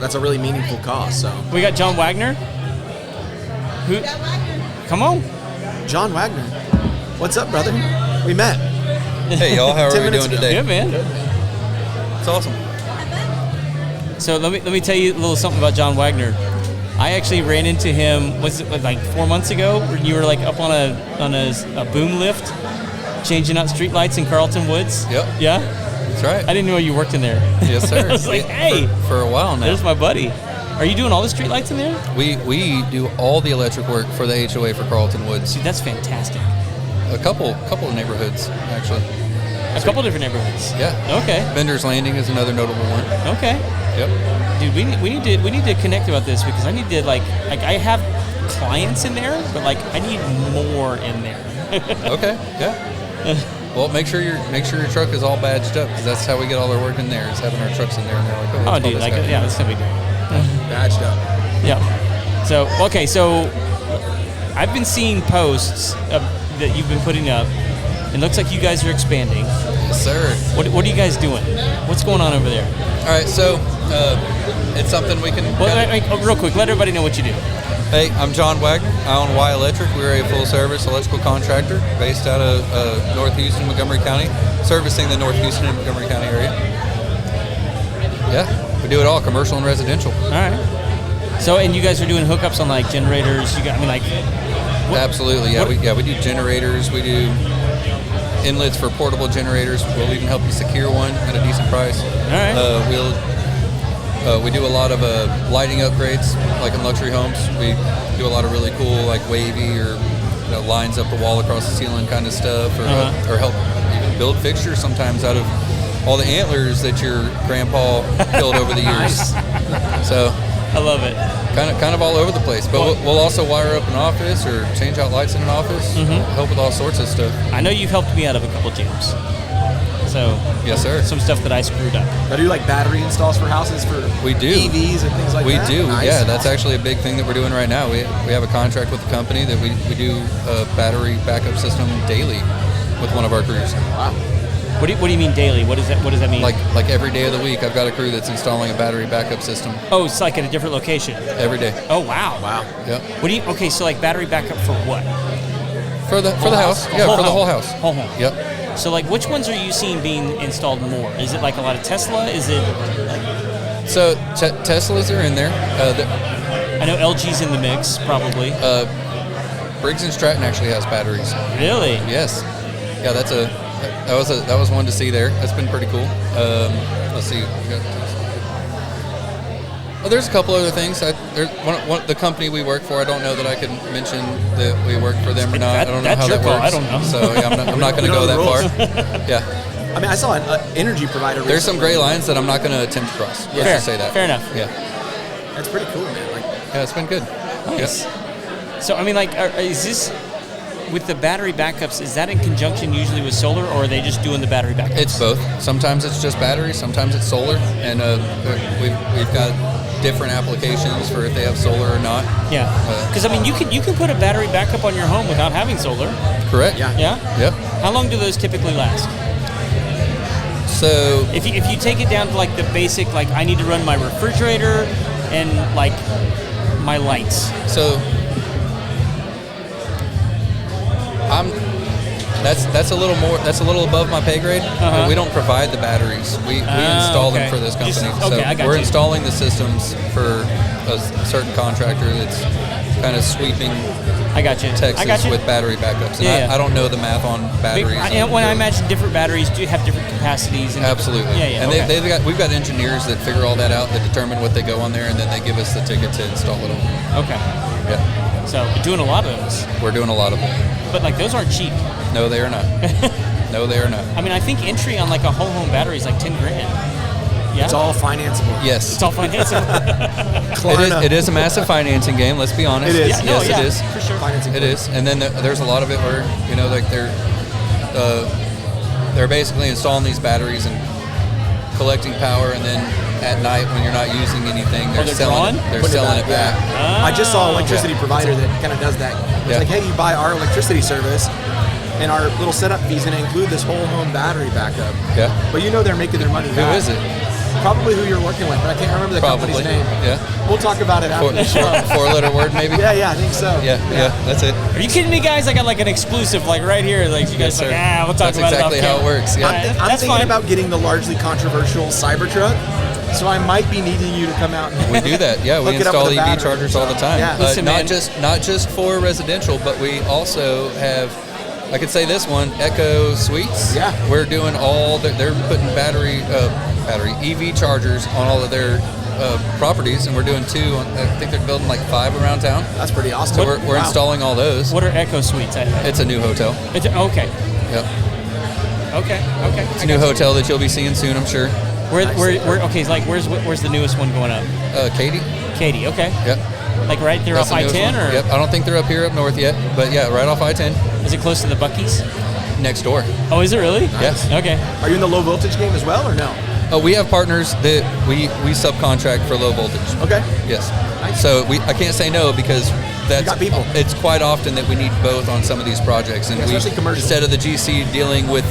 that's a really meaningful cause. So we got John Wagner. Who? Come on. John Wagner. What's up, brother? We met. Hey, y'all. How are 10 we minutes doing ago. today? Good, man. It's awesome. So let me tell you a little something about John Wagner. I actually ran into him, was it like 4 months ago, when you were like up on a boom lift, changing out streetlights in Carlton Woods? Yep. Yeah? That's right. I didn't know you worked in there. Yes, sir. I was like, hey. For a while now. There's my buddy. Are you doing all the streetlights in there? We do all the electric work for the HOA for Carlton Woods. Dude, that's fantastic. A couple of neighborhoods, actually. A couple different neighborhoods. Yeah. Okay. Vendors Landing is another notable one. Okay. Yep. Dude, we need to connect about this because I need to like I have clients in there, but like I need more in there. Okay. Yeah. Well, make sure your truck is all badged up because that's how we get all our work in there. Is having our trucks in there and they're like, Oh, let's call dude, this like guy. yeah, that's gonna be good. Badged up. Yeah. So okay, so I've been seeing posts that you've been putting up. It looks like you guys are expanding. Yes, sir. What are you guys doing? What's going on over there? All right, so it's something we can. Well, real quick, let everybody know what you do. Hey, I'm John Wagner. I own Y Electric. We're a full-service electrical contractor based out of North Houston, Montgomery County, servicing the North Houston and Montgomery County area. Yeah, we do it all, commercial and residential. All right. So, and you guys are doing hookups on like generators. Absolutely, yeah. We do generators. We do inlets for portable generators. We'll even help you secure one at a decent price. All right. We do a lot of lighting upgrades, like in luxury homes. We do a lot of really cool, like wavy or lines up the wall across the ceiling kind of stuff, or help even build fixtures sometimes out of all the antlers that your grandpa killed over the years. So I love it. Kind of all over the place. But we'll also wire up an office or change out lights in an office. Help with all sorts of stuff. I know you've helped me out of a couple jams. So yes, sir. Some stuff that I screwed up. I do like battery installs for houses for we do EVs and things like that. We do. Nice. Yeah, that's actually a big thing that we're doing right now. We have a contract with the company that we do a battery backup system daily with one of our crews. Wow. What do you mean daily? What does that mean? Like every day of the week, I've got a crew that's installing a battery backup system. Oh, it's like at a different location. Every day. Oh wow. Wow. Yep. So like battery backup for what? For the house. Yeah, for the whole house. Whole home. Yep. So like which ones are you seeing being installed more? Is it like a lot of Tesla? Is it like So Teslas are in there. I know LG's in the mix probably. Briggs & Stratton actually has batteries. Really? Yes. Yeah, that was one to see there. That's been pretty cool. Let's see. There's a couple other things. There's the company we work for. I don't know that I can mention that we work for them or not. I don't know how that works. I don't know. So yeah, I'm not going to go that far. Yeah. I mean, I saw an energy provider recently. There's some gray lines that I'm not going to attempt to cross. Let's just say that. Fair enough. Yeah. That's pretty cool, man. Yeah, it's been good. Nice. Yep. So I mean, like, is this with the battery backups? Is that in conjunction usually with solar, or are they just doing the battery backups? It's both. Sometimes it's just battery. Sometimes it's solar, and we've got different applications for if they have solar or not. Yeah. Because I mean, you can put a battery backup on your home without having solar. Correct. Yeah. Yeah. Yep. How long do those typically last? So if you take it down to like the basic, like I need to run my refrigerator and like my lights. So that's a little more. That's a little above my pay grade. Uh-huh. We don't provide the batteries. We install them for this company. I got we're you. installing the systems for a certain contractor that's kind of sweeping I got you. Texas with battery backups. And Yeah. I don't know the math on batteries. When I imagine different batteries do have different capacities. And absolutely. Yeah. And Okay. we've got engineers that figure all that out, that determine what they go on there, and then they give us the ticket to install it on. Okay. Yeah. So we're doing a lot of those. We're doing a lot of them. But like those aren't cheap. No, they are not. No, they are not. I mean, I think entry on like a whole home battery is like $10,000. Yeah. It's all financeable. Yes. It's all financeable. It is a massive financing game. Let's be honest. It is. Yes, it is. For sure. Financing. It is. And then there's a lot of it where like they're basically installing these batteries and collecting power, and then at night when you're not using anything, they're selling it back. I just saw an electricity provider that kind of does that. It's like, hey, you buy our electricity service, and our little setup fee is going to include this whole home battery backup. Yeah. But they're making their money Who back. is it? Probably who you're working with, but I can't remember the company's name. Yeah. We'll talk about it after the show. Four-letter word, maybe? Yeah, I think so. Yeah, that's it. Are you kidding me, guys? I got like an exclusive, like right here. Like you guys, Yes, sir. we'll talk That's about exactly it. how it works. Yeah. I'm That's thinking fine. about getting the largely controversial Cybertruck, so I might be needing you to come out and We do that. Yeah, we hook it up install with a EV battery. chargers all the time. Yeah. Listen, man. not just for residential, but we also have. I could say this one, Echo Suites. Yeah. We're doing they're putting battery EV chargers on all of their properties, and we're doing 2. I think they're building like 5 around town. That's pretty awesome. So we're installing all those. What are Echo Suites? It's a new hotel. Okay. Yep. Okay. It's a new hotel that you'll be seeing soon, I'm sure. Okay, like where's the newest one going up? Katy, okay. Yep. Like right there That's off the newest I-10 one. or? Yep. I don't think they're up here up north yet, but yeah, right off I-10, Is it close to the Buc-ee's? next door. Oh, is it really? Yes. Okay. Are you in the low voltage game as well, or no? We have partners that we subcontract for low voltage. Okay. Yes. Nice. So I can't say no because that's got people. It's quite often that we need both on some of these projects, and Yeah, especially commercial. instead of the GC dealing with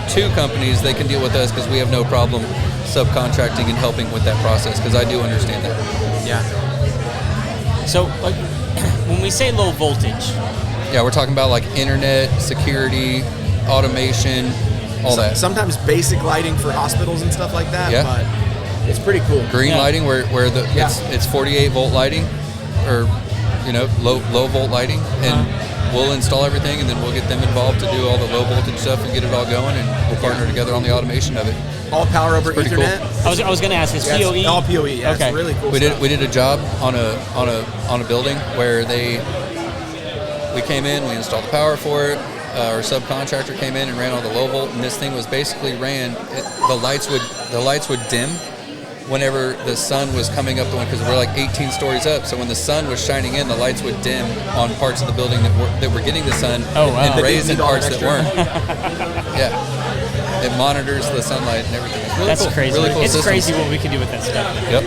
2 companies, they can deal with us because we have no problem subcontracting and helping with that process because I do understand that. Yeah. So, like, when we say low voltage, Yeah, we're talking about like internet, security, automation, all that. Sometimes basic lighting for hospitals and stuff like that. Yeah. But it's pretty cool. Green Yeah. lighting where Yeah. it's 48 volt lighting or low volt lighting, and we'll install everything, and then we'll get them involved to do all the low voltage stuff and get it all going, and we'll partner together on the automation of it. All power over pretty Ethernet. cool. I was going to ask, is Yeah, PoE? it's all PoE. Yeah, Okay. it's really cool. We stuff. did a job on a building where we came in, we installed the power for it. Our subcontractor came in and ran all the low volt, and this thing was basically the lights would dim whenever the sun was coming up the one, because we're like 18 stories up. So when the sun was shining in, the lights would dim on parts of the building that were getting the sun, Oh, wow. and raise in Need all parts that that weren't. Yeah, it monitors the sunlight and everything. It's really That's cool. crazy. Really cool It's systems. crazy what we can do with that stuff. Yep,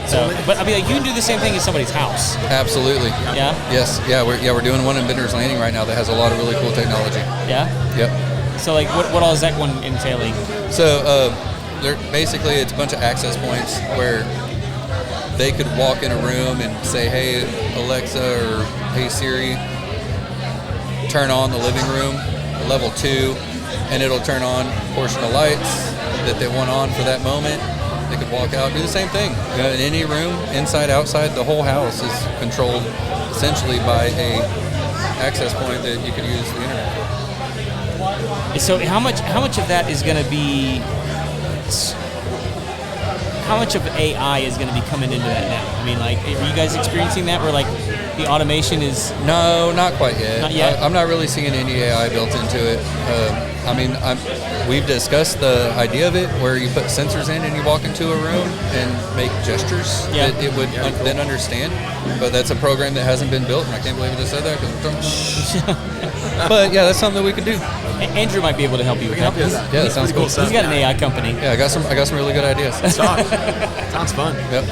So, but I mean, like, you can do the same thing in somebody's house. absolutely. Yeah. Yes, yeah, we're doing one in Bender's Landing right now that has a lot of really cool technology. Yeah. Yep. So, like, what all is that one entailing? So basically it's a bunch of access points where they could walk in a room and say, "Hey Alexa," or "Hey Siri, turn on the living room, level 2," and it'll turn on a portion of lights that they want on for that moment. They could walk out, do the same thing. In any room, inside, outside, the whole house is controlled essentially by a access point that you could use the internet for. So, how much of that is going to be? How much of AI is going to be coming into that now? I mean, like, are you guys experiencing that where, like, the automation is... No, not quite yet. Not yet? I'm not really seeing any AI built into it. I mean, we've discussed the idea of it where you put sensors in and you walk into a room and make gestures Yeah. that it would then understand. But that's a program that hasn't been built, and I can't believe I just said that because But yeah, that's something that we could do. Andrew might be able to help you with that. Yeah, that sounds cool. He's got an AI company. Yeah, I got some really good ideas. Sounds fun. Yep.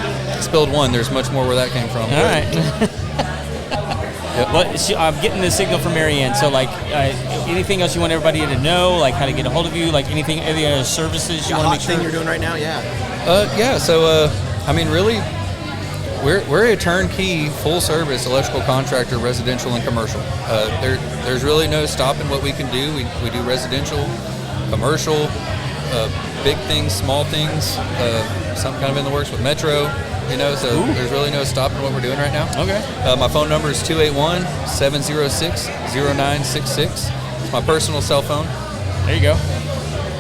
Spilled one. There's much more where that came from. All right. Well, I'm getting the signal from Marianne. So, like, anything else you want everybody to know? Like, how to get a hold of you? Like, any other services you The want to hot make sure? thing you're doing right now, yeah. Yeah. So, I mean, really, we're a turnkey, full-service electrical contractor, residential and commercial. There's really no stopping what we can do. We do residential, commercial, big things, small things. Some kind of in the works with Metro. So there's really no stopping what we're doing right now. Okay. My phone number is 281-706-0966. It's my personal cell phone. There you go.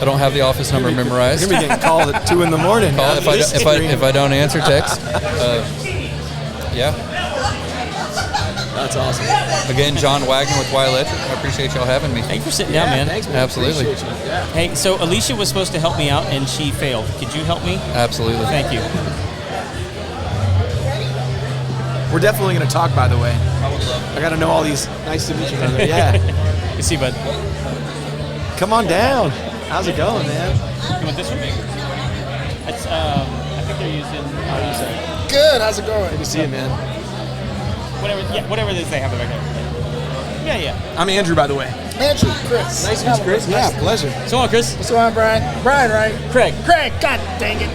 I don't have the office number memorized. You're going to be getting called at 2 in the morning. Call if I don't answer text. Yeah. That's awesome. Again, John Wagner with Y Electric. I appreciate y'all having me. Thank you for sitting down, man. Thanks, man. Absolutely. Appreciate you. Yeah. Hey, so Alicia was supposed to help me out, and she failed. Could you help me? Absolutely. Thank you. We're definitely going to talk, by the way. I got to know all these. Nice to meet you, brother. Yeah. You see, bud. Come on down. How's it going, man? You want this one? It's, I think they're using Good. How's it going? Good to see you, man. whatever it is they have back there. Yeah. I'm Andrew, by the way. Andrew, Chris. Nice to meet you, Chris. Yeah, pleasure. What's going on, Chris? What's going on, Brian? Brian, right? Craig. Craig, God dang it.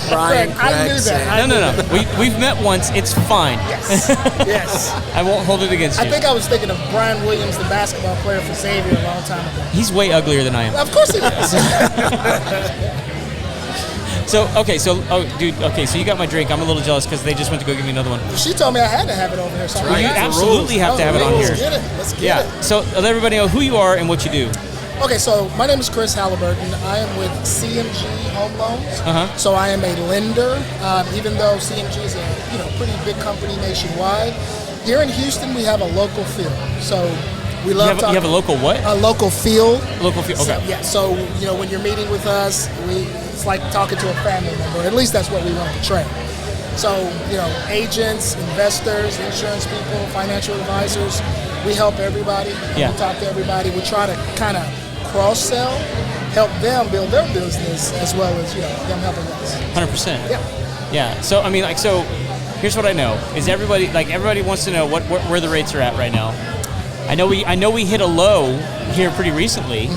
Brian, Craig, I knew that. No. We've met once. It's fine. Yes. Yes. I won't hold it against you. I think I was thinking of Brian Williams, the basketball player for Xavier, a long time ago. He's way uglier than I am. Of course he is. So you got my drink. I'm a little jealous because they just went to go give me another one. She told me I had to have it over here. So Well, you absolutely have to have it on here. Let's get it. Let's get Yeah. it. So let everybody know who you are and what you do. Okay, so my name is Chris Halliburton. I am with CMG Home Loans. So I am a lender, even though CMG is a pretty big company nationwide. Here in Houston, we have a local field. So we love You have a local what? A local field. Local field. Okay. So when you're meeting with us, it's like talking to a family member. At least that's what we want to portray. So, agents, investors, insurance people, financial advisors, we help everybody. Yeah. We talk to everybody. We try to kind of cross-sell, help them build their business as well as, them helping us. 100%. Yeah. Yeah. So here's what I know is everybody wants to know where the rates are at right now. I know we hit a low here pretty recently.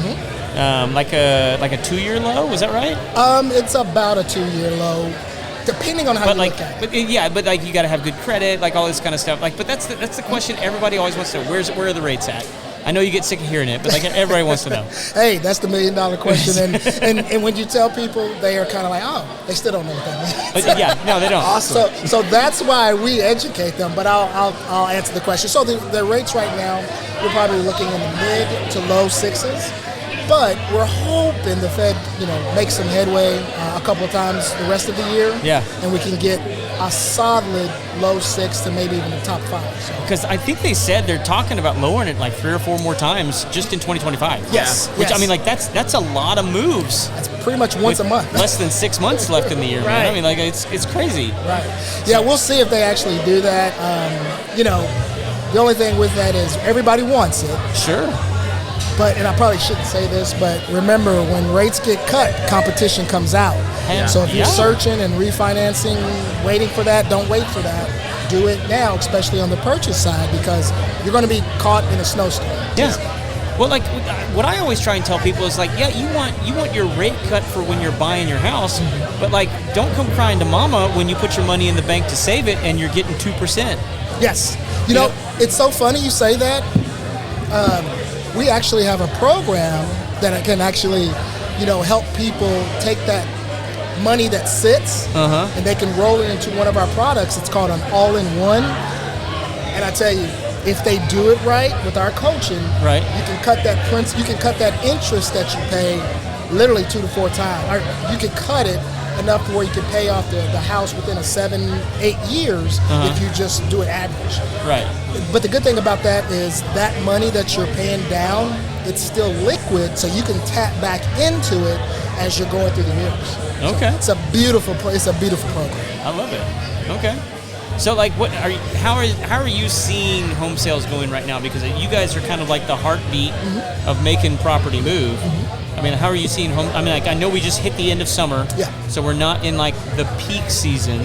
Like a 2-year low, was that right? It's about a 2-year low, depending on how you look at it. But you got to have good credit, like all this kind of stuff. But that's the question everybody always wants to know. Where are the rates at? I know you get sick of hearing it, but everybody wants to know. Hey, that's the $1 million question. And when you tell people, they are kind of like, oh, they still don't know what that means. Yeah, no, they don't. Awesome. So that's why we educate them. But I'll answer the question. So the rates right now, we're probably looking in the mid to low 6s. But we're hoping the Fed, makes some headway a couple of times the rest of the year. Yeah. And we can get a solid low 6 to maybe even the top 5. Because I think they said they're talking about lowering it like 3 or 4 more times just in 2025. Yes. Which, yes. that's a lot of moves. That's pretty much once a month. Less than 6 months left in the year, man. Right. It's crazy. Right. Yeah, we'll see if they actually do that. The only thing with that is everybody wants it. Sure. And I probably shouldn't say this, but remember, when rates get cut, competition comes out. Yeah. So if you're Yeah. searching and refinancing, waiting for that, don't wait for that. Do it now, especially on the purchase side, because you're going to be caught in a snowstorm. Yeah. Well, what I always try and tell people is you want your rate cut for when you're buying your house, but don't come crying to mama when you put your money in the bank to save it and you're getting 2%. Yes. You know, it's so funny you say that. We actually have a program that can actually, help people take that money that sits and they can roll it into one of our products. It's called an all-in-one. And I tell you, if they do it right with our coaching, right, you can cut that interest that you pay literally 2 to 4 times. Or you can cut it enough to where you can pay off the house within 7-8 years if you just do it average. Right. But the good thing about that is that money that you're paying down, it's still liquid, so you can tap back into it as you're going through the years. Okay. So it's a beautiful place. It's a beautiful program. I love it. Okay. So how are you seeing home sales going right now? Because you guys are kind of like the heartbeat of making property move. How are you seeing home? I know we just hit the end of summer. Yeah. So we're not in the peak season.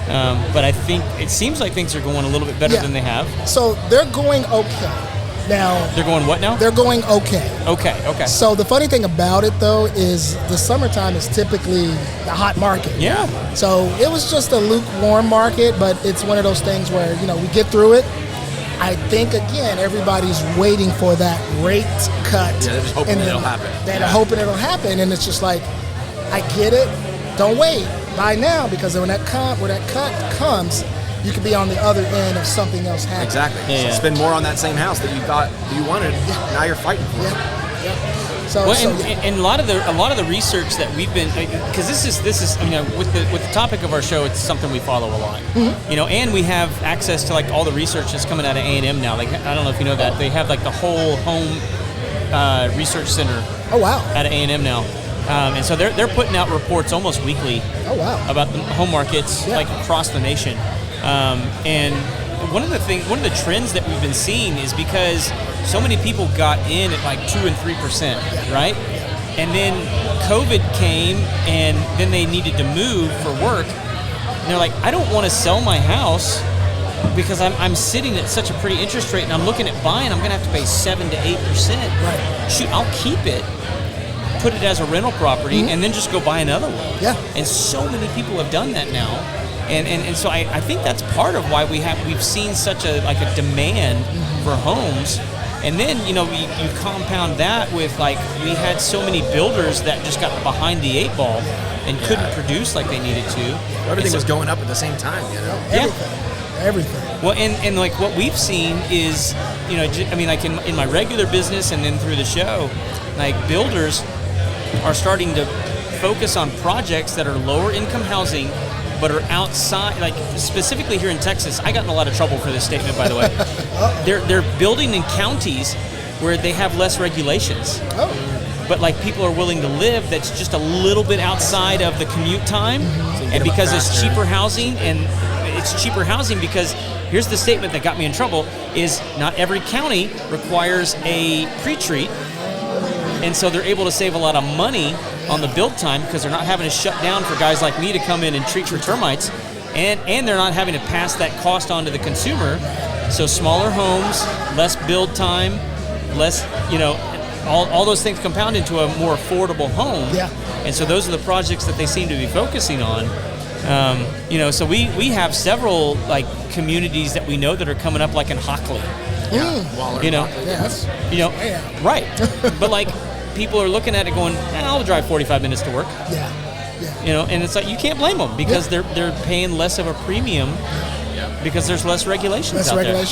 But I think it seems like things are going a little bit better than they have. So they're going okay. Now. They're going what now? They're going okay. Okay. So the funny thing about it, though, is the summertime is typically the hot market. Yeah. So it was just a lukewarm market, but it's one of those things where, we get through it. I think, again, everybody's waiting for that rate cut. Yeah, they're just hoping it'll happen. They're hoping it'll happen, and it's just like, I get it. Don't wait. Buy now, because when that cut comes, you could be on the other end of something else happening. Exactly. Yeah. Spend more on that same house that you thought you wanted. Yeah. Now you're fighting for it. Yeah. And a lot of the research that we've been, because this is with the topic of our show, it's something we follow a lot. And we have access to all the research that's coming out of A&M now. I don't know if you know that they have the whole home research center. Oh wow. Out of A&M now. And so they're putting out reports almost weekly. Oh wow. About the home markets across the nation. And one of the trends that we've been seeing is because so many people got in at 2 and 3%, right? And then COVID came, and then they needed to move for work. And they're like, I don't want to sell my house because I'm sitting at such a pretty interest rate, and I'm looking at buying, I'm going to have to pay 7 to 8%. Right. Shoot, I'll keep it, put it as a rental property, and then just go buy another one. Yeah. And so many people have done that now, and so I think that's part of why we've seen such a demand for homes. And then, you compound that with, like, we had so many builders that just got behind the 8 ball and couldn't produce like they needed to. Everything was going up at the same time, Everything. Well, and like what we've seen is, like in my regular business and then through the show, like builders are starting to focus on projects that are lower income housing, but are outside, like specifically here in Texas. I got in a lot of trouble for this statement, by the way. They're building in counties where they have less regulations. But like people are willing to live that's just a little bit outside of the commute time, and because it's cheaper housing, and it's cheaper housing because here's the statement that got me in trouble is not every county requires a pre-treat, and so they're able to save a lot of money on the build time because they're not having to shut down for guys like me to come in and treat for termites, and they're not having to pass that cost on to the consumer. So smaller homes, less build time, less, all those things compound into a more affordable home. Yeah. And so those are the projects that they seem to be focusing on. So we have several like communities that we know that are coming up, like in Hockley. Waller, Yes. Right. But like people are looking at it going, I'll drive 45 minutes to work. Yeah. And it's like you can't blame them because they're paying less of a premium because there's less regulations out there.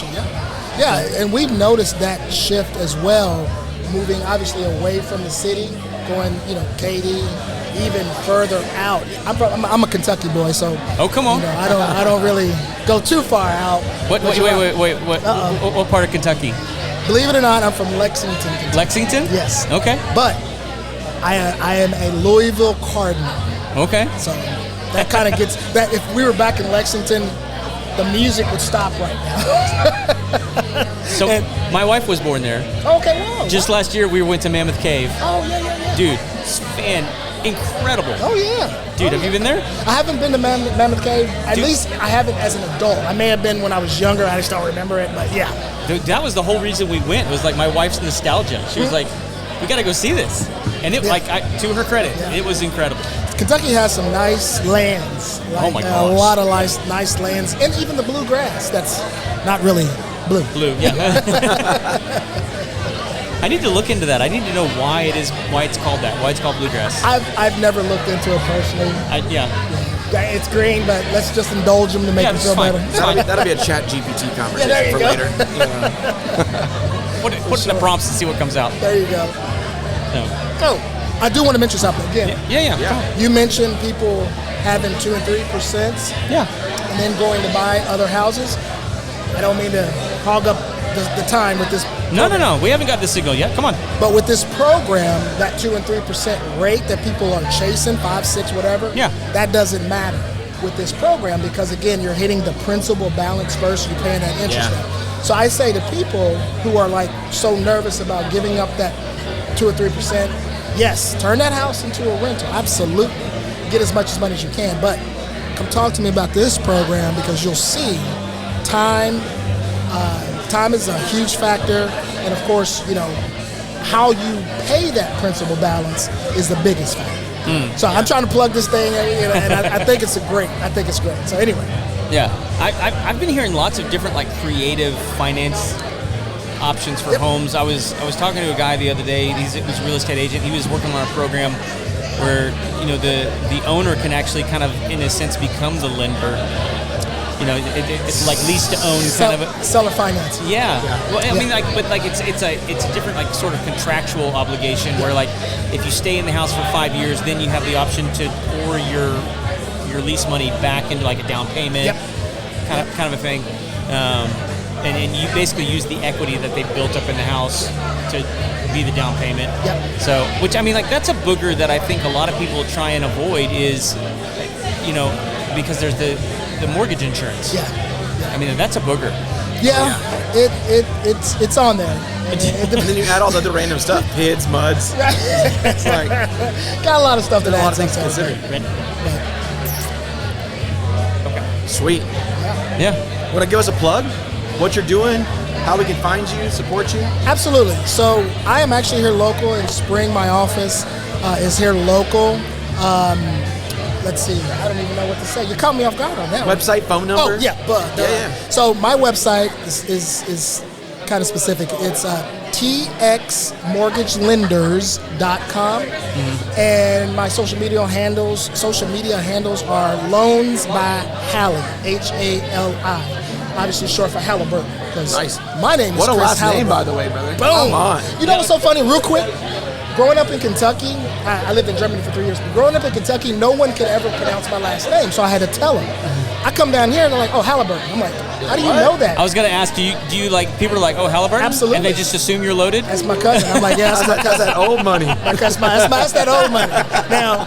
Yeah, and we've noticed that shift as well, moving obviously away from the city, going, Katy, even further out. I'm a Kentucky boy, so come on. I don't really go too far out. Wait. What part of Kentucky? Believe it or not, I'm from Lexington, Kentucky. Lexington? Yes. Okay. But I am a Louisville Cardinal. Okay. So that kind of gets that. If we were back in Lexington, the music would stop right now. So my wife was born there. Okay, wow. Just last year we went to Mammoth Cave. Oh yeah. Dude, incredible. Oh yeah. Dude, have you been there? I haven't been to Mammoth Cave. At least I haven't as an adult. I may have been when I was younger. I just don't remember it. But yeah. Dude, that was the whole reason we went. It was like my wife's nostalgia. She was like, "We got to go see this." And it, to her credit, it was incredible. Kentucky has some nice lands. Oh my gosh. A lot of nice lands, and even the bluegrass. That's not really blue. Blue, yeah. I need to look into that. I need to know why it's called that. Why it's called bluegrass. I've never looked into it personally. It's green, but let's just indulge them to make them feel better. That'll be a chat GPT conversation for later. Put it in the prompts and see what comes out. There you go. So, I do want to mention something again. Yeah. You mentioned people having 2 and 3%. Yeah. And then going to buy other houses. I don't mean to hog up the time with this. No. We haven't got the signal yet. Come on. But with this program, that 2 and 3% rate that people are chasing, 5, 6, whatever. Yeah. That doesn't matter with this program because again, you're hitting the principal balance first. You're paying that interest rate. So I say to people who are like so nervous about giving up that 2 or 3%, yes, turn that house into a rental. Absolutely. Get as much money as you can. But come talk to me about this program because you'll see time is a huge factor. And of course, how you pay that principal balance is the biggest factor. So I'm trying to plug this thing, and I think it's great. So anyway. Yeah. I've been hearing lots of different like creative finance options for homes. I was talking to a guy the other day. He's a real estate agent. He was working on a program where the owner can actually kind of in a sense become the lender. It's like lease to own kind of a seller finance. Yeah. Well, I mean, it's a different like sort of contractual obligation where like if you stay in the house for 5 years, then you have the option to pour your lease money back into like a down payment, kind of a thing. And you basically use the equity that they built up in the house to be the down payment. Yep. So, which I mean, like that's a booger that I think a lot of people try and avoid is, because there's the mortgage insurance. Yeah. I mean, that's a booger. Yeah. It's on there. And then you add all the other random stuff, PIDs, MUDs. It's like got a lot of stuff that a lot adds of things to up. consider. Okay. Sweet. Yeah. Want to give us a plug? What you're doing? How we can find you, support you? Absolutely. So I am actually here local in Spring. My office is here local. Let's see. I don't even know what to say. You caught me off guard on that one. Website, phone number? Oh, yeah. So my website is kind of specific. It's txmortgagelenders.com. And my social media handles are Loans by Hallie, H-A-L-I. Obviously short for Halliburton. Nice. My name is What a Chris last name, Halliburton. by the way, brother. Boom. Come on. You know what's so funny, real quick? Growing up in Kentucky, I lived in Germany for 3 years, but growing up in Kentucky, no one could ever pronounce my last name, so I had to tell them. I come down here and they're like, oh, Halliburton. I'm like, how do you know that? I was going to ask, do you like, people are like, oh, Halliburton? Absolutely. And they just assume you're loaded? That's my cousin. I'm like, yeah, that's my That's cousin. that old money. That's that old money. Now,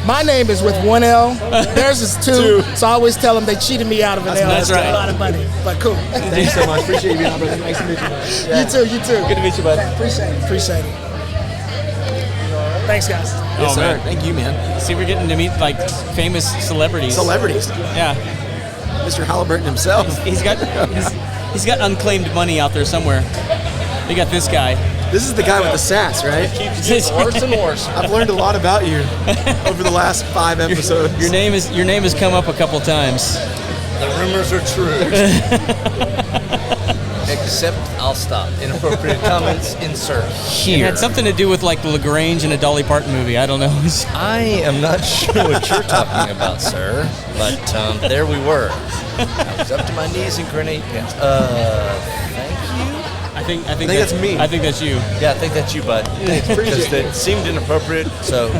my name is with one L. Theirs is two. So I always tell them they cheated me out of an L. That's right. A lot of money, but cool. Thanks so much. Appreciate you being on, brother. Nice to meet you. You too. Good to meet you, bud. Appreciate it. Thanks, guys. Yes, sir. man. Thank you, man. See, we're getting to meet like famous celebrities. Celebrities. Yeah. Mr. Halliburton himself. He's got unclaimed money out there somewhere. You got this guy. This is the guy with the sass, right? Worse and worse. I've learned a lot about you over the last 5 episodes. Your name has come up a couple times. The rumors are true. Except I'll stop. Inappropriate comments, insert It here. had something to do with like LaGrange in a Dolly Parton movie. I don't know. I am not sure what you're talking about, sir. But there we were. I was up to my knees in grenade pants. Thank you. I think that's me. I think that's you. Yeah, I think that's you, bud. Because it seemed inappropriate, so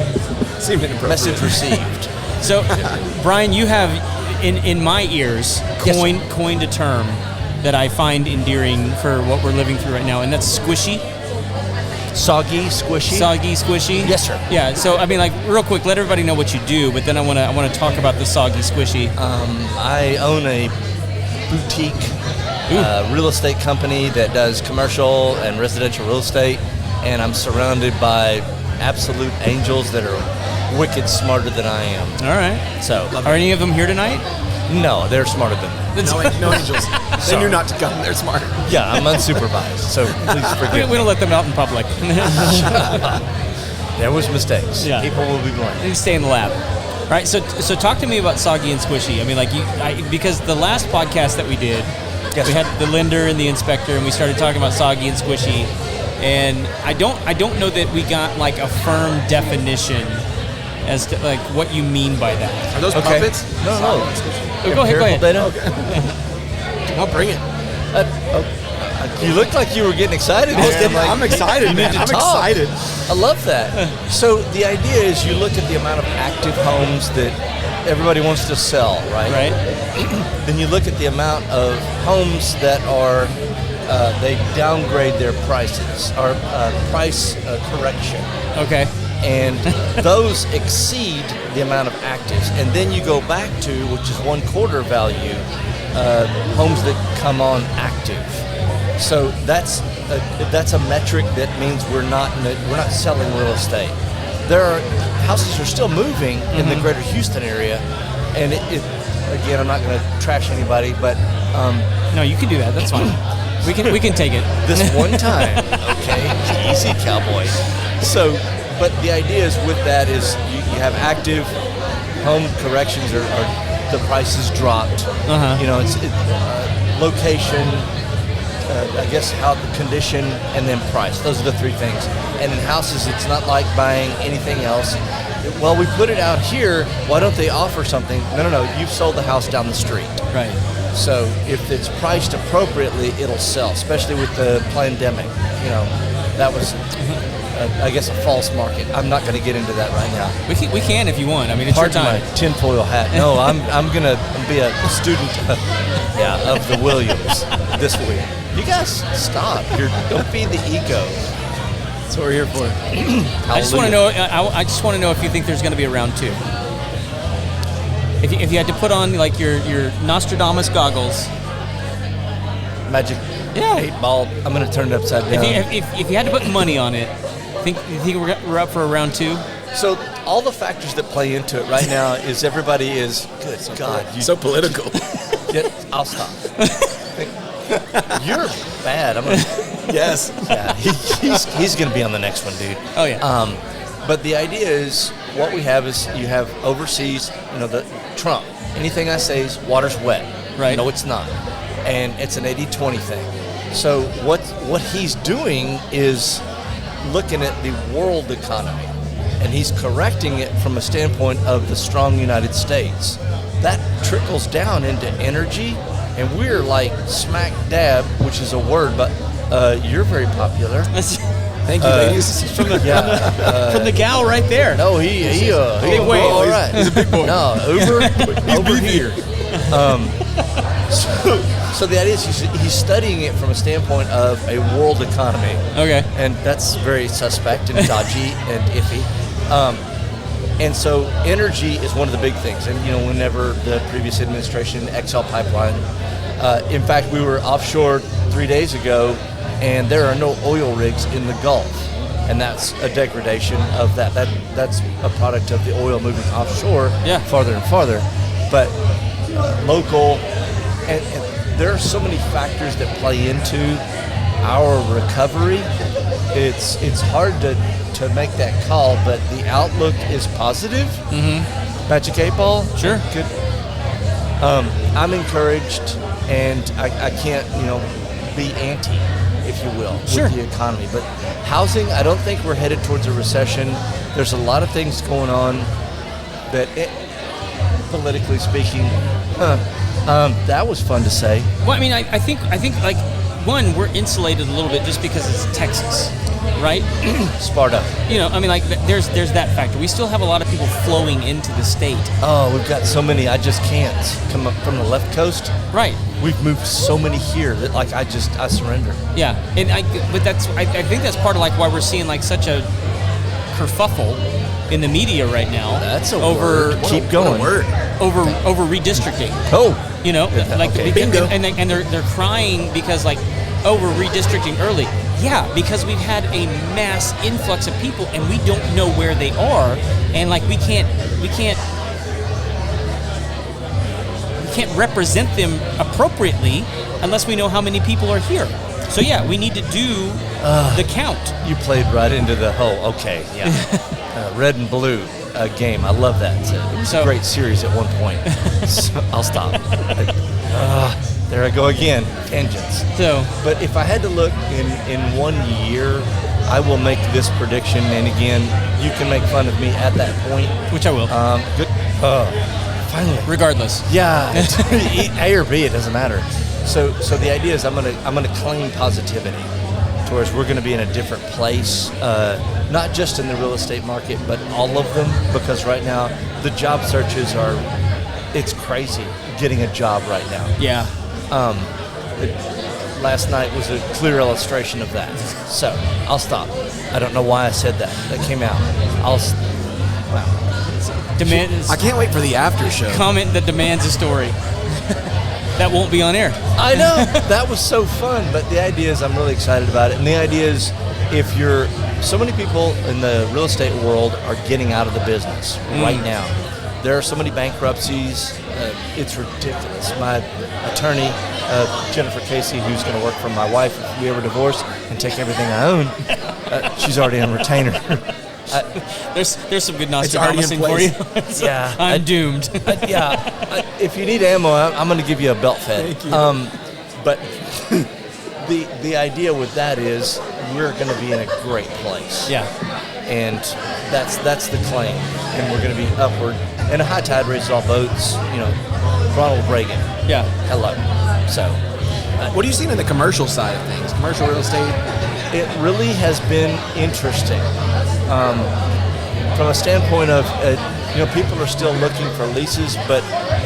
message received. So, Brian, you have in my ears coined a term that I find endearing for what we're living through right now, and that's squishy. Soggy, squishy. Soggy, squishy. Yes, sir. Yeah. So, I mean, like, real quick, let everybody know what you do, but then I want to talk about the soggy, squishy. I own a boutique real estate company that does commercial and residential real estate, and I'm surrounded by absolute angels that are wicked smarter than I am. All right. So, Are any of them here tonight? no, they're smarter than me. No angels. They knew not to come. They're smart. Yeah, I'm unsupervised, so please We forgive me. don't let them out in public. There was mistakes. Yeah. People will be blamed. You stay in the lab. All right, so talk to me about soggy and squishy. I mean, like because the last podcast that we did, Yes, we sir. had the lender and the inspector, and we started talking about soggy and squishy. And I don't know that we got like a firm definition as to like what you mean by that. Are those Okay. puppets? No. Go ahead. Data? I'll bring it. You looked like you were getting excited. man. Like, I'm excited, you man. need to I'm talk. excited. I love that. So the idea is you look at the amount of active homes that everybody wants to sell, right? Right. Then you look at the amount of homes that are, they downgrade their prices, or price correction. Okay. And those exceed the amount of actives. And then you go back to, which is 1/4 value, homes that come on active. So that's a metric that means we're not selling real estate. Houses are still moving in the greater Houston area, and it again, I'm not going to trash anybody, but No, you can do that. That's fine. We can take it. this one time, okay, easy, cowboy. So, but the idea is with that is you have active home corrections, or the prices dropped. Uh-huh. You know, it's location, I guess how the condition, and then price. Those are the three things. And in houses, it's not like buying anything else. Well, we put it out here. Why don't they offer something? No. You've sold the house down the street. Right. So if it's priced appropriately, it'll sell, especially with the pandemic. You know, that was, I guess, a false market. I'm not going to get into that right now. We can if you want. I mean, it's Pardon your my time. tinfoil hat. No, I'm gonna be a student, of the Williams this week. You guys stop. Don't feed the ego. That's what we're here for. I just want to know. I just want to know if you think there's going to be a round 2. If you had to put on like your Nostradamus goggles. Magic Yeah. 8 ball. I'm gonna turn it upside down. If you had to put money on it, you think we're up for a round 2? So all the factors that play into it right now is everybody is, good God. So political. I'll stop. You're bad. Yes. Yeah, he's going to be on the next one, dude. Oh, yeah. But the idea is, what we have is you have overseas, the Trump. Anything I say is water's wet. Right. No, it's not. And it's an 80-20 thing. So what he's doing is looking at the world economy, and he's correcting it from a standpoint of the strong United States. That trickles down into energy, and we're like smack dab, which is a word, but you're very popular. Thank you, ladies. From the gal right there. No, he big wave. all right. He's a big boy. No, over here. So the idea is he's studying it from a standpoint of a world economy. Okay. And that's very suspect and dodgy and iffy. And so energy is one of the big things. And, whenever the previous administration, XL pipeline, in fact, we were offshore 3 days ago, and there are no oil rigs in the Gulf. And that's a degradation of that. That's a product of the oil moving offshore farther and farther. But local, and there are so many factors that play into our recovery. It's hard to make that call, but the outlook is positive. Mm-hmm. Magic 8 Ball? Sure. Good. I'm encouraged, and I can't, be anti, if you will, Sure. with the economy. But housing, I don't think we're headed towards a recession. There's a lot of things going on that, politically speaking, that was fun to say. Well, I mean, I think like, one, we're insulated a little bit just because it's Texas, right? Sparta. There's that factor. We still have a lot of people flowing into the state. Oh, we've got so many. I just can't come up from the left coast. Right. We've moved so many here that I surrender. Yeah, and I think that's part of like why we're seeing like such a kerfuffle in the media right now. That's a over word. Keep going. Over redistricting. Oh, okay. Bingo. And they're crying because like, oh, we're redistricting early. Yeah, because we've had a mass influx of people and we don't know where they are, and like we can't represent them appropriately unless we know how many people are here. So yeah, we need to do the count. You played right into the whole. Okay, yeah. Red and blue game. I love that. It was a great series at one point. So I'll stop. There I go again. Tangents. But if I had to look in 1 year, I will make this prediction. And again, you can make fun of me at that point, which I will. Good. Finally. Regardless. Yeah. A or B, it doesn't matter. So the idea is I'm gonna claim positivity, towards we're gonna be in a different place, not just in the real estate market, but all of them, because right now the job searches it's crazy getting a job right now. Yeah. Last night was a clear illustration of that. So I'll stop. I don't know why I said that. That came out. Wow. I can't wait for the after show. Comment that demands a story. That won't be on air. I know. That was so fun. But the idea is I'm really excited about it. And the idea is so many people in the real estate world are getting out of the business right now. There are so many bankruptcies. It's ridiculous. My attorney, Jennifer Casey, who's going to work for my wife if we ever divorce and take everything I own, she's already on retainer. There's some good Nostradamus for you. Yeah, I'm doomed. If you need ammo, I'm going to give you a belt fed. Thank you. But the idea with that is we're going to be in a great place. Yeah. And that's the claim. And we're going to be upward. And a high tide raises all boats. Ronald Reagan. Yeah. Hello. So. What are you seeing in the commercial side of things? Commercial real estate? It really has been interesting. From a standpoint of, people are still looking for leases, but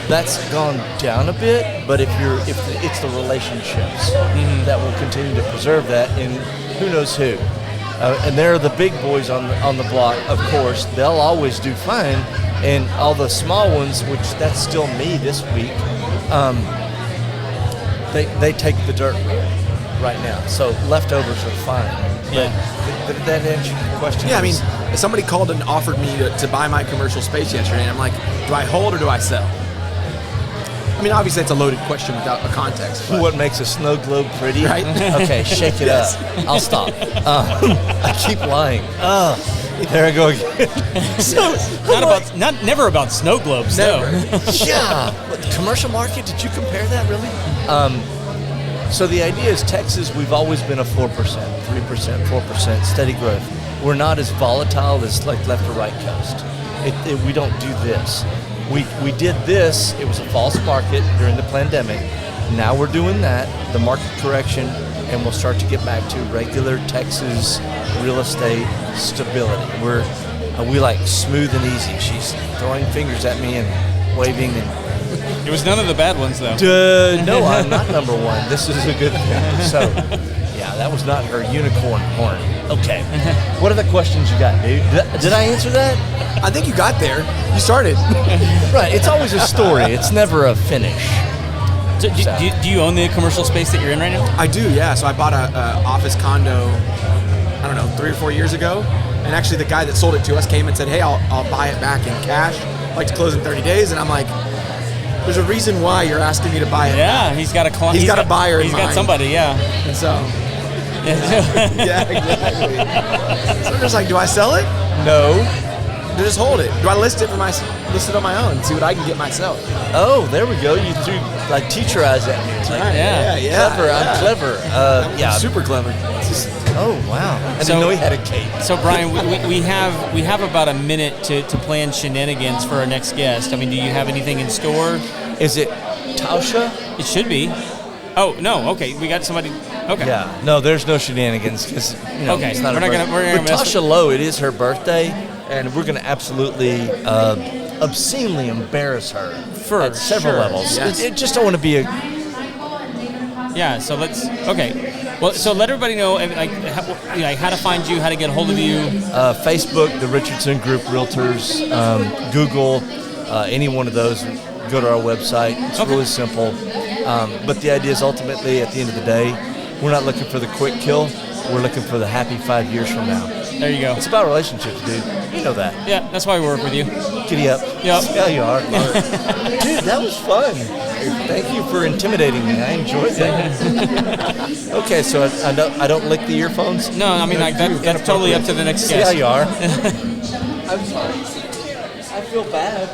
that's gone down a bit. But if it's the relationships that will continue to preserve that, and who knows who. And there are the big boys on the block, of course. They'll always do fine. And all the small ones, which that's still me this week, they take the dirt road. right now. So leftovers are fine. Yeah. But did that answer your question? Yeah, I mean, if somebody called and offered me to buy my commercial space yesterday, and I'm like, do I hold or do I sell? I mean, obviously, it's a loaded question without a context. But What makes a snow globe pretty? Right? Okay, shake it up. I'll stop. I keep lying. There I go again. Never about snow globes, Never. though. Yeah. But the commercial market, did you compare that really? So the idea is Texas, we've always been a 4%, 3%, 4% steady growth. We're not as volatile as like left or right coast. We don't do this. We did this, it was a false market during the pandemic. Now we're doing that, the market correction, and we'll start to get back to regular Texas real estate stability. We like smooth and easy. She's throwing fingers at me and waving and It was none of the bad ones, though. no, I'm not number one. This is a good thing. So, yeah, that was not her unicorn horn. Okay. What other questions you got, dude? Did I answer that? I think you got there. You started. Right. It's always a story. It's never a finish. So, do you own the commercial space that you're in right now? I do, yeah. So I bought a office condo, I don't know, 3 or 4 years ago. And actually, the guy that sold it to us came and said, hey, I'll buy it back in cash. I'd like to close in 30 days. And I'm like, there's a reason why you're asking me to buy it. Yeah, he's got a client. He's got a buyer in He's mind. got somebody, yeah. And so, yeah, exactly. So I'm just like, do I sell it? No. Do I just hold it? Do I list it on my own and see what I can get myself? Oh, there we go. You threw like teacher eyes at me. It's like, Yeah. clever. I'm clever. Yeah. Super clever. Oh, wow. I didn't know he had a cape. So, Brian, we have about a minute to plan shenanigans for our next guest. I mean, do you have anything in store? Is it Tasha? It should be. Oh, no, okay. We got somebody. Okay. Yeah. No, there's no shenanigans because Okay, it's not we're her not gonna- birthday. we're gonna With mess Tasha Lowe, it is her birthday, and we're going to absolutely obscenely embarrass her For at several sure. levels. Yes. It just don't want to be a. Yeah, so okay. Well, so let everybody know like how to find you, how to get a hold of you. Facebook, the Richardson Group Realtors, Google, any one of those. Go to our website. It's Okay. really simple. But the idea is ultimately, at the end of the day, we're not looking for the quick kill. We're looking for the happy 5 years from now. There you go. It's about relationships, dude. You know that. Yeah, that's why we work with you. Giddy up. Yep. Yeah, you are. Dude, that was fun. Thank you for intimidating me. I enjoyed that. Okay, so I don't lick the earphones? No, I mean like that's totally up to the next See guest. how you are. I'm sorry. I feel bad.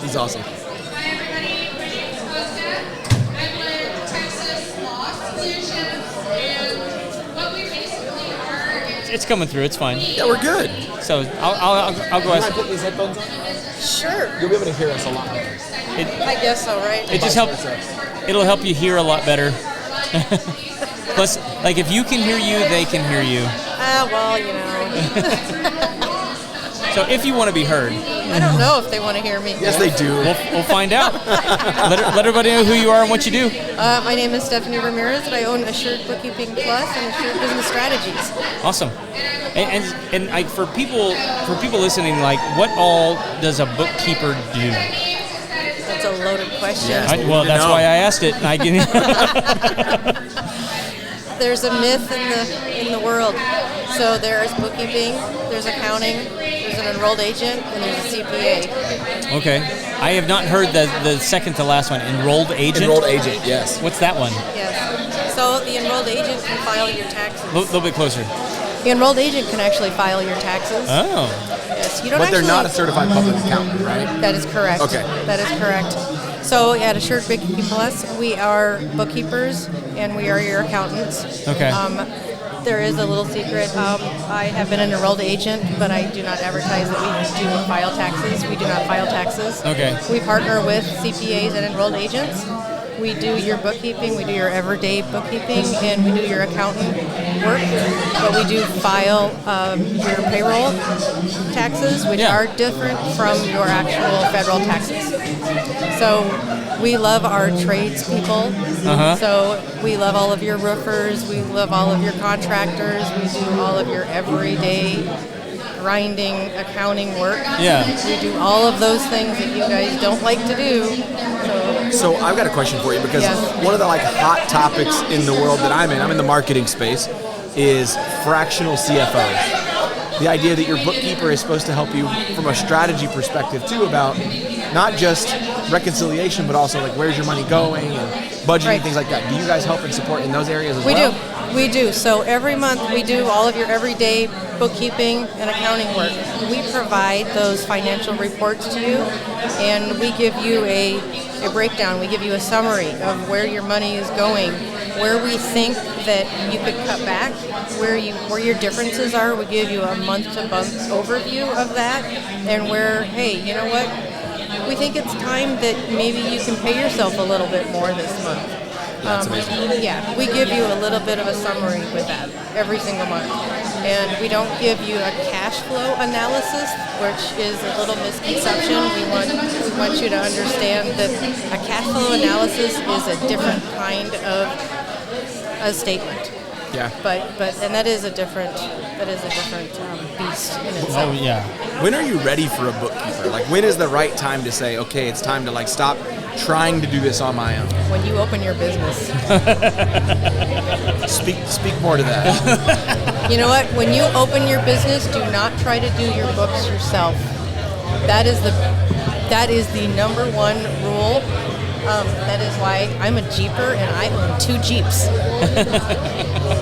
He's awesome. Hi everybody, my name is Costa. I'm with Texas Law Solutions, and what we basically are is It's coming through. It's fine. Yeah, we're good. So I'll go Can I ask. put these headphones on? Sure. You'll be able to hear us a lot better. I guess so, right? It just helps. It'll help you hear a lot better. Plus, like if you can hear you, they can hear you. Well, you know. So if you want to be heard, I don't know if they want to hear me. Yes, they do. we'll find out. Let everybody know who you are and what you do. My name is Stephanie Ramirez, and I own Assured Bookkeeping Plus and Assured Business Strategies. Awesome. And like for people listening, like what all does a bookkeeper do? That's a loaded question. Yes. Well, that's why I asked it. There's a myth in the world. So there's bookkeeping, there's accounting, there's an enrolled agent, and there's a CPA. Okay. I have not heard the second to last one. Enrolled agent? Enrolled agent, yes. What's that one? Yes. So the enrolled agent can file your taxes. A little bit closer. The enrolled agent can actually file your taxes. Oh. Yes. You don't But they're actually, not a certified public accountant, right? That is correct. Okay. That is correct. So at Assured Bookkeeping Plus, we are bookkeepers and we are your accountants. Okay. There is a little secret. I have been an enrolled agent, but I do not advertise that we do file taxes. We do not file taxes. Okay. We partner with CPAs and enrolled agents. We do your bookkeeping, we do your everyday bookkeeping, and we do your accountant work. But we do file your payroll taxes, which are different from your actual federal taxes. So we love our tradespeople. So we love all of your roofers, we love all of your contractors, we do all of your everyday grinding accounting work. Yeah. We do all of those things that you guys don't like to do. So So I've got a question for you because Yes. one of the like hot topics in the world that I'm in the marketing space, is fractional CFOs. The idea that your bookkeeper is supposed to help you from a strategy perspective too, about not just reconciliation, but also like where's your money going and budgeting, Right. things like that. Do you guys help and support in those areas as well? We do. So every month we do all of your everyday bookkeeping and accounting work. We provide those financial reports to you, and we give you a breakdown. We give you a summary of where your money is going, where we think that you could cut back, where your differences are. We give you a month-to-month overview of that, and where, hey, you know what? We think it's time that maybe you can pay yourself a little bit more this month. Yeah, we give you a little bit of a summary with that every single month. And we don't give you a cash flow analysis, which is a little misconception. We want you to understand that a cash flow analysis is a different kind of a statement. Yeah. And that is a different beast in itself. Oh yeah. When are you ready for a bookkeeper? Like, when is the right time to say, okay, it's time to like stop trying to do this on my own? When you open your business. Speak more to that. You know what? When you open your business, do not try to do your books yourself. That is the number one rule. That is why I'm a Jeeper and I own 2 Jeeps.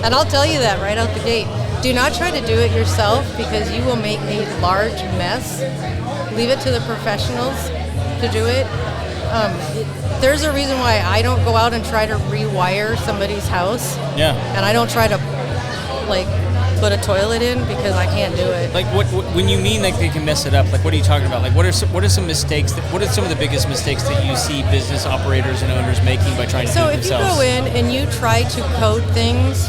And I'll tell you that right out the gate. Do not try to do it yourself because you will make a large mess. Leave it to the professionals to do it. There's a reason why I don't go out and try to rewire somebody's house. Yeah. And I don't try to put a toilet in because I can't do it. Like what when you mean like they can mess it up, like what are you talking about? Like what are some mistakes what are some of the biggest mistakes that you see business operators and owners making by trying to do it themselves? So if you go in and you try to code things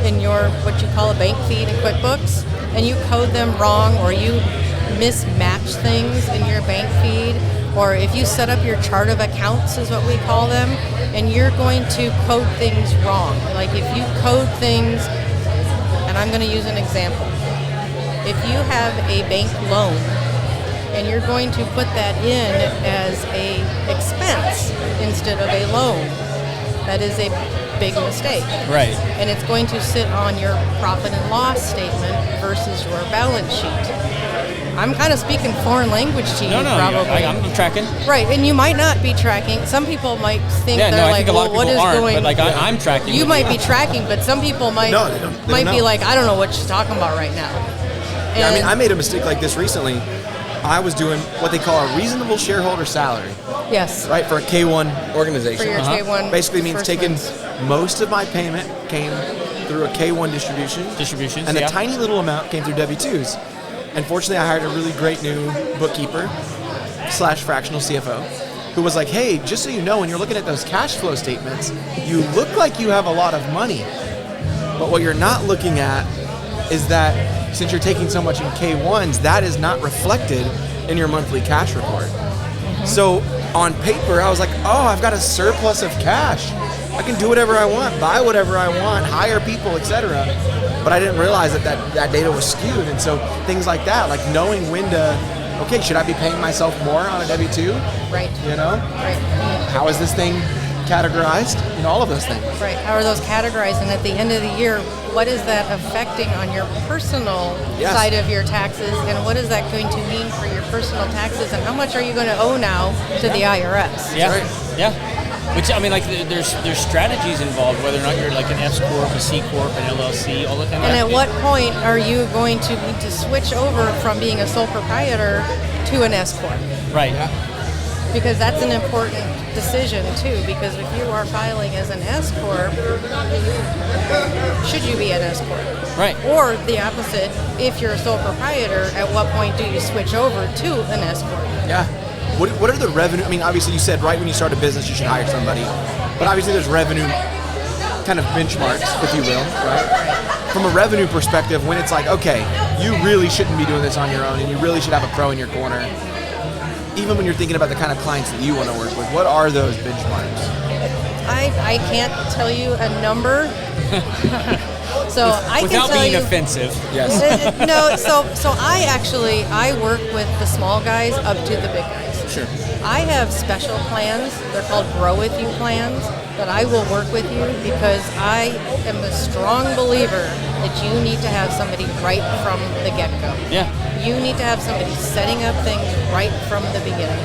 in your what you call a bank feed in QuickBooks, and you code them wrong, or you mismatch things in your bank feed, or if you set up your chart of accounts is what we call them, and you're going to code things wrong. Like if you code things, and I'm going to use an example. If you have a bank loan and you're going to put that in as a expense instead of a loan, that is a big mistake. Right. And it's going to sit on your profit and loss statement versus your balance sheet. I'm kind of speaking foreign language to you, probably. I'm tracking. Right, and you might not be tracking. Some people might think Yeah, they're no, I like, think a lot well, of what people is aren't, going? but like I'm tracking. You with might be tracking, but some people might No, they don't be know. like, I don't know what she's talking about right now. Yeah, I mean, And- I made a mistake like this recently. I was doing what they call a reasonable shareholder salary, yes, right, for a K1 organization. for your K1. Basically means first taking ones. most of my payment came through a K1 distributions, and a tiny little amount came through W-2s. And fortunately, I hired a really great new bookkeeper / fractional CFO who was like, hey, just so you know, when you're looking at those cash flow statements, you look like you have a lot of money. But what you're not looking at is that since you're taking so much in K1s, that is not reflected in your monthly cash report. So on paper, I was like, oh, I've got a surplus of cash. I can do whatever I want, buy whatever I want, hire people, etc. But I didn't realize that data was skewed. And so things like that, like knowing when to, okay, should I be paying myself more on a W-2? Right. You know? Right. How is this thing categorized? You know, all of those things. Right. How are those categorized? And at the end of the year, what is that affecting on your personal Yes. side of your taxes? And what is that going to mean for your personal taxes? And how much are you going to owe now to the IRS? Yeah. Right. Yeah. Which I mean, like there's strategies involved, whether or not you're like an S corp, a C corp, an LLC, all that. And at what point are you going to need to switch over from being a sole proprietor to an S corp? Right. Because that's an important decision too. Because if you are filing as an S corp, should you be an S corp? Right. Or the opposite, if you're a sole proprietor, at what point do you switch over to an S corp? Yeah. What are the revenue? I mean, obviously you said right when you start a business you should hire somebody, but obviously there's revenue kind of benchmarks, if you will, right? From a revenue perspective, when it's like, okay, you really shouldn't be doing this on your own, and you really should have a pro in your corner. Even when you're thinking about the kind of clients that you want to work with, what are those benchmarks? I can't tell you a number. So I can Without tell being you, offensive. Yes. no. So I work with the small guys up to the big guys. Sure. I have special plans. They're called Grow With You plans that I will work with you because I am a strong believer that you need to have somebody right from the get-go. Yeah. You need to have somebody setting up things right from the beginning.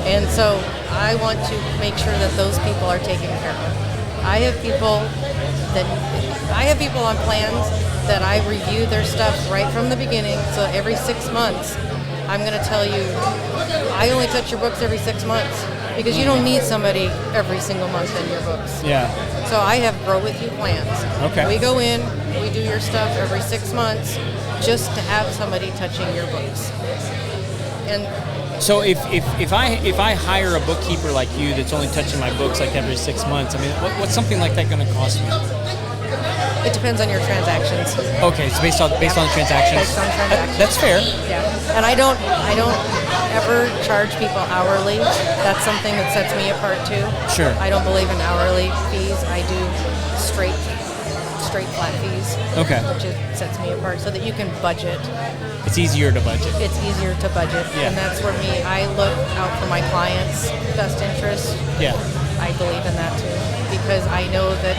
And so I want to make sure that those people are taken care of. I have people on plans that I review their stuff right from the beginning. So every 6 months, I'm going to tell you, I only touch your books every 6 months because you don't need somebody every single month in your books. Yeah. So I have Grow With You plans. Okay. We go in, we do your stuff every 6 months just to have somebody touching your books. And So if I hire a bookkeeper like you that's only touching my books like every 6 months, I mean, what's something like that going to cost me? it depends on your transactions. Okay, it's based on the transactions. Based on transactions. That's fair. Yeah, and I don't ever charge people hourly. That's something that sets me apart too. Sure. I don't believe in hourly fees. I do straight flat fees. Okay. Which sets me apart so that you can budget. It's easier to budget. It's easier to budget, Yeah. and that's where I look out for my clients' best interest. Yeah. I believe in that too because I know that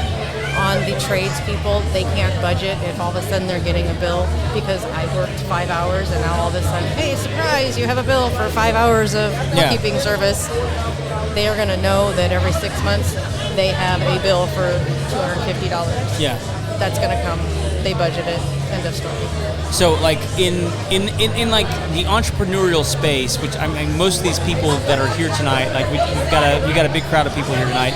on the tradespeople, they can't budget if all of a sudden they're getting a bill because I worked 5 hours and now all of a sudden, hey, surprise, you have a bill for 5 hours of bookkeeping service. They are going to know that every 6 months they have a bill for $250. Yeah. That's going to come. They budget it. End of story. So, like in like the entrepreneurial space, which I mean, most of these people that are here tonight, like we got a big crowd of people here tonight.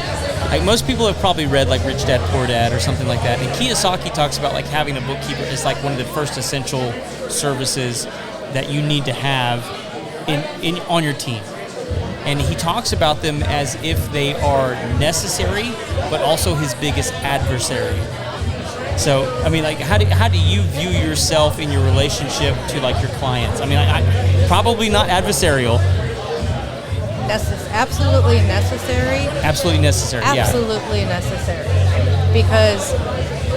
Like most people have probably read like Rich Dad Poor Dad or something like that. And Kiyosaki talks about like having a bookkeeper is like one of the first essential services that you need to have in on your team. And he talks about them as if they are necessary, but also his biggest adversary. So, I mean, like, how do you view yourself in your relationship to like your clients? I mean, I probably not adversarial. Absolutely necessary. Absolutely necessary. Absolutely necessary. Because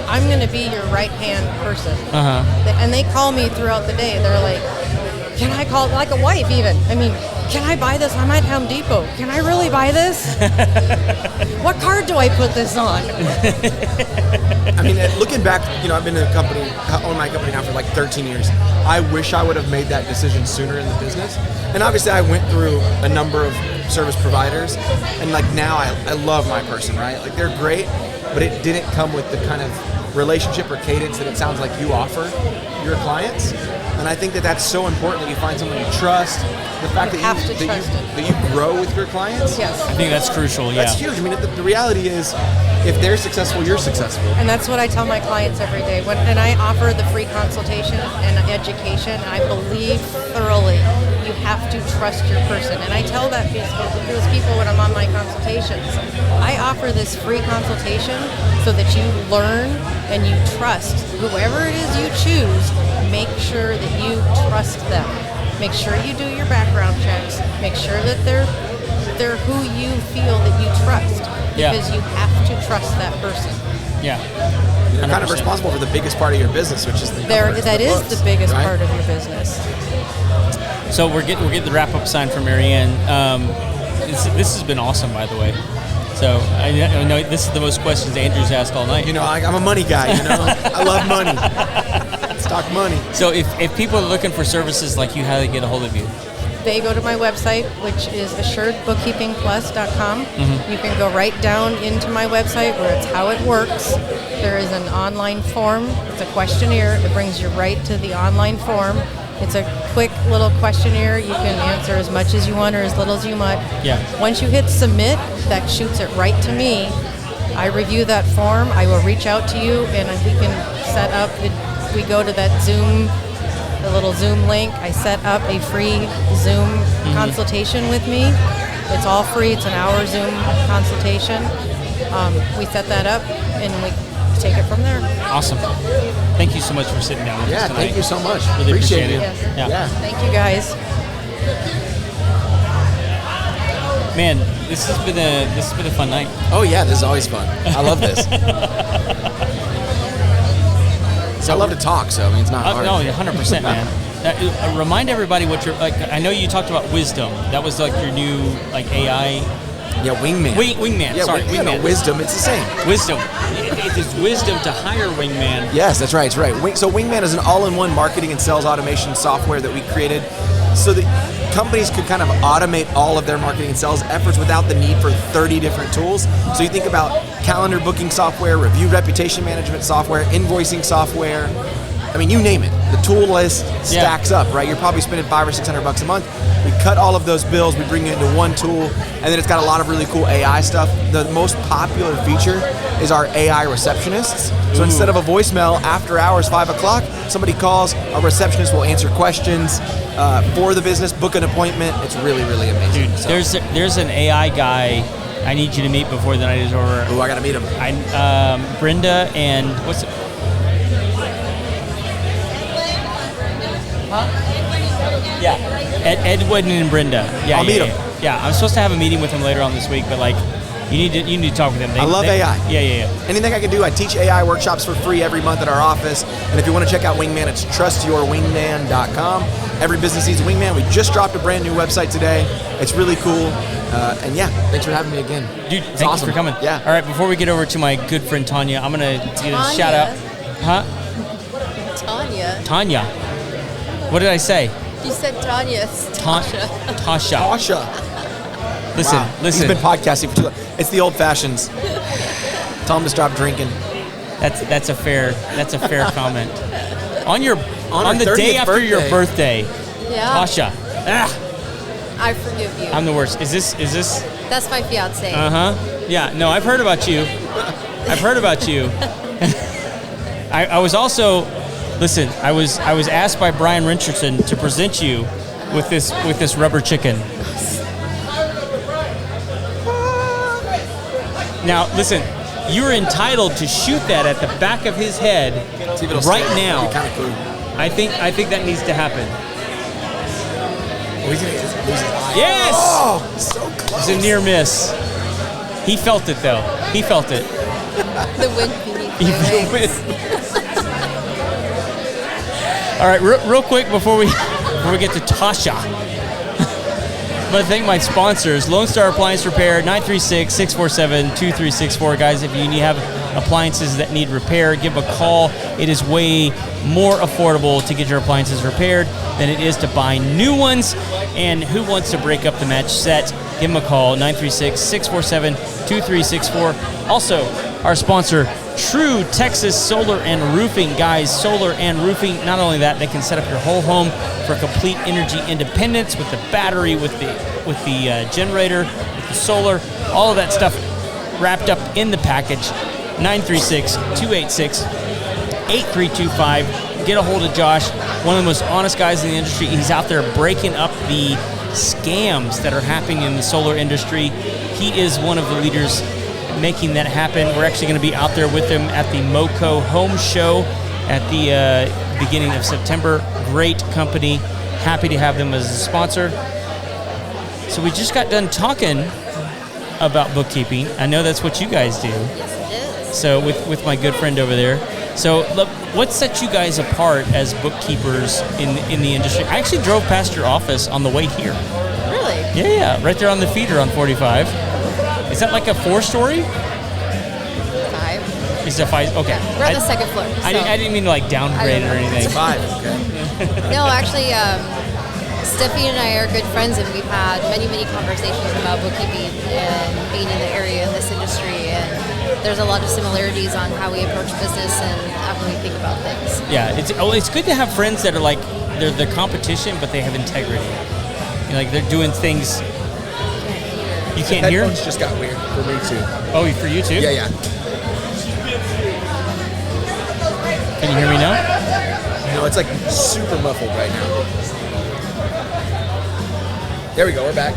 I'm going to be your right-hand person. And they call me throughout the day. They're like, can I call, like a wife even. I mean, can I buy this? I'm at Home Depot. Can I really buy this? What card do I put this on? I mean, looking back, I've been in the company, own my company now for like 13 years. I wish I would have made that decision sooner in the business. And obviously I went through a number of service providers, and like now I love my person, right? Like they're great, but it didn't come with the kind of relationship or cadence that it sounds like you offer your clients. And I think that that's so important that you find someone you trust. The fact that you grow with your clients. Yes. I think that's crucial. Yeah. That's huge. I mean, the reality is, if they're successful, you're successful. And that's what I tell my clients every day. And I offer the free consultation and education. I believe thoroughly you have to trust your person. And I tell that to those people when I'm on my consultations. I offer this free consultation so that you learn and you trust whoever it is you choose. Make sure that you trust them. Make sure you do your background checks. Make sure that they're who you feel that you trust. Because you have to trust that person. Yeah. You're kind of responsible for the biggest part of your business, which is the numbers, that is books, the biggest right? part of your business. So we're getting the wrap up sign from Marianne. This has been awesome, by the way. So I know this is the most questions Andrew's asked all night. I'm a money guy. I love money. Let's talk money. So if people are looking for services like you, how do they get a hold of you? They go to my website, which is assuredbookkeepingplus.com. Mm-hmm. You can go right down into my website where it's how it works. There is an online form. It's a questionnaire. It brings you right to the online form. It's a quick little questionnaire. You can answer as much as you want or as little as you want. Yeah. Once you hit submit, that shoots it right to me. I review that form. I will reach out to you, and we can set up. We go to that Zoom, the little Zoom link. I set up a free Zoom consultation with me. It's all free. It's an hour Zoom consultation. We set that up, and we take it from there. Awesome. Thank you so much for sitting down with us tonight. Thank you so much. Really appreciate it. Yes. Yeah. Thank you, guys. Man, this has been a fun night. Oh yeah, this is always fun. I love this. I love to talk, so I mean, it's not hard. No, 100%, man. Remind everybody what you're like. I know you talked about Wisdom. That was like your new like AI. Yeah, Wingman. Wingman. Yeah, Sorry, Wingman. No, Wisdom. It's the same. Wisdom. It is wisdom to hire Wingman. Yes, that's right. That's right. So Wingman is an all-in-one marketing and sales automation software that we created so that companies could kind of automate all of their marketing and sales efforts without the need for 30 different tools. So you think about calendar booking software, review reputation management software, invoicing software. I mean, you name it. The tool list stacks up, right? You're probably spending $500 or $600 a month. We cut all of those bills, we bring it into one tool, and then it's got a lot of really cool AI stuff. The most popular feature is our AI receptionists. So instead of a voicemail after hours, 5 o'clock, somebody calls, a receptionist will answer questions for the business, book an appointment. It's really, really amazing. Dude, there's an AI guy I need you to meet before the night is over. Ooh, I got to meet him. Brenda and what's it? Huh? Yeah, Edwin and Brenda. Yeah, I'll meet him. Yeah, I'm supposed to have a meeting with him later on this week, but like, you need to talk with them. I love AI. Yeah. Anything I can do, I teach AI workshops for free every month at our office. And if you want to check out Wingman, it's trustyourwingman.com. Every business needs a wingman. We just dropped a brand new website today. It's really cool. And yeah, thanks for having me again. Dude, thank you for coming. Yeah. All right, before we get over to my good friend Tanya, I'm going to give a shout out. Huh? Tanya. What did I say? You said Tanya. Tasha. Listen. He's been podcasting for too long. It's the old fashions. Tell him to stop drinking. That's a fair comment. On the day after your birthday, Tasha. I forgive you. I'm the worst. Is this? That's my fiance. Yeah. No, I've heard about you. I was also. Listen, I was asked by Brian Richardson to present you with this rubber chicken. Now, listen, you're entitled to shoot that at the back of his head right now. Kind of cool. I think that needs to happen. Oh, he's gonna lose his eye. Yes. Oh, so close. It's a near miss. He felt it though. He felt it. The wind beneath my wings. All right, real quick before we get to Tasha, I'm going to thank my sponsors, Lone Star Appliance Repair, 936-647-2364. Guys, if you have appliances that need repair, give a call. It is way more affordable to get your appliances repaired than it is to buy new ones. And who wants to break up the match set? Give them a call, 936-647-2364. Also, our sponsor, True Texas Solar and Roofing. Guys, solar and roofing, not only that, they can set up your whole home for complete energy independence with the battery, with the generator, with the solar, all of that stuff wrapped up in the package. 936-286-8325. Get a hold of Josh, one of the most honest guys in the industry. He's out there breaking up the scams that are happening in the solar industry. He is one of the leaders making that happen. We're actually going to be out there with him at the Homeowner Show at the beginning of September. Great company. Happy to have them as a sponsor. So we just got done talking about bookkeeping. I know that's what you guys do. Yes, it is. So with my good friend over there. So look, what sets you guys apart as bookkeepers in the industry? I actually drove past your office on the way here. Really? Yeah, right there on the feeder on 45. Is that like a 4-story? 5. Is that 5? Okay. Yeah, we're on the second floor. So. I didn't mean to like downgrade it or anything. It's 5, okay. No, actually, Steffi and I are good friends, and we've had many conversations about bookkeeping and being in the area in this industry. And there's a lot of similarities on how we approach business and how we think about things. Yeah, it's good to have friends that are like they're the competition, but they have integrity. You know, like they're doing things. You can't hear? Headphones just got weird for me too. Oh, for you too? Yeah. Can you hear me now? No, it's like super muffled right now. There we go, we're back.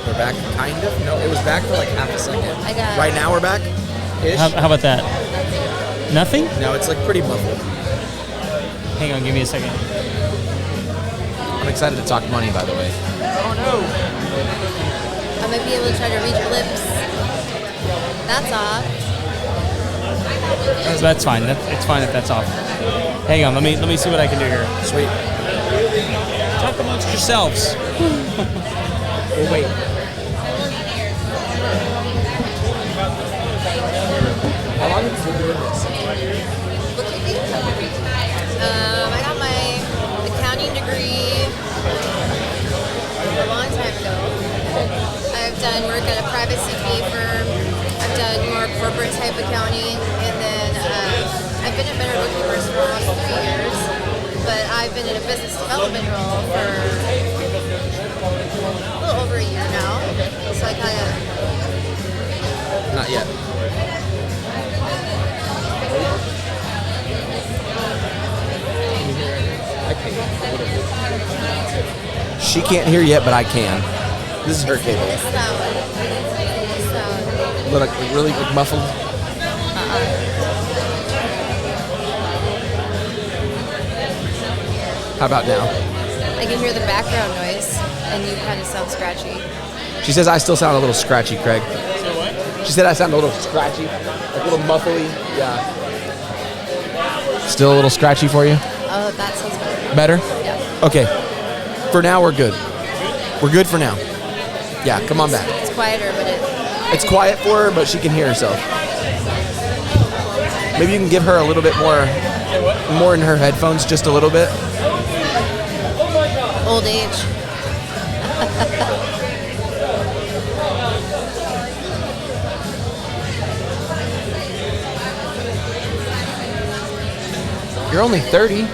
We're back, kind of. No, it was back for like half a second. I got it. Right now we're back? Ish. How about that? Nothing? No, it's like pretty muffled. Hang on, give me a second. I'm excited to talk money, by the way. Oh no. I might be able to try to read your lips. That's odd. So that's fine. It's fine if that's off. Hang on. Let me see what I can do here. Sweet. Talk amongst yourselves. We'll wait. How long have you been doing this? I got my accounting degree a long time ago. I've done work at a private CPA firm. I've done more corporate type accounting, and then I've been at Better Bookkeepers for almost 3 years. But I've been in a business development role for a little over a year now. So I kind of Not yet. I can't. She can't hear yet, but I can. This is her cable. this sound. But like really muffled. How about now? I can hear the background noise, and you kind of sound scratchy. She says I still sound a little scratchy, Craig. So what? She said I sound a little scratchy, like a little muffly. Yeah. Still a little scratchy for you? Oh, that sounds better. Better? Yeah. Okay. For now, we're good. We're good for now. Yeah, come on back. It's quieter, but It's quiet for her, but she can hear herself. Maybe you can give her a little bit more in her headphones, just a little bit. old age. You're only 30.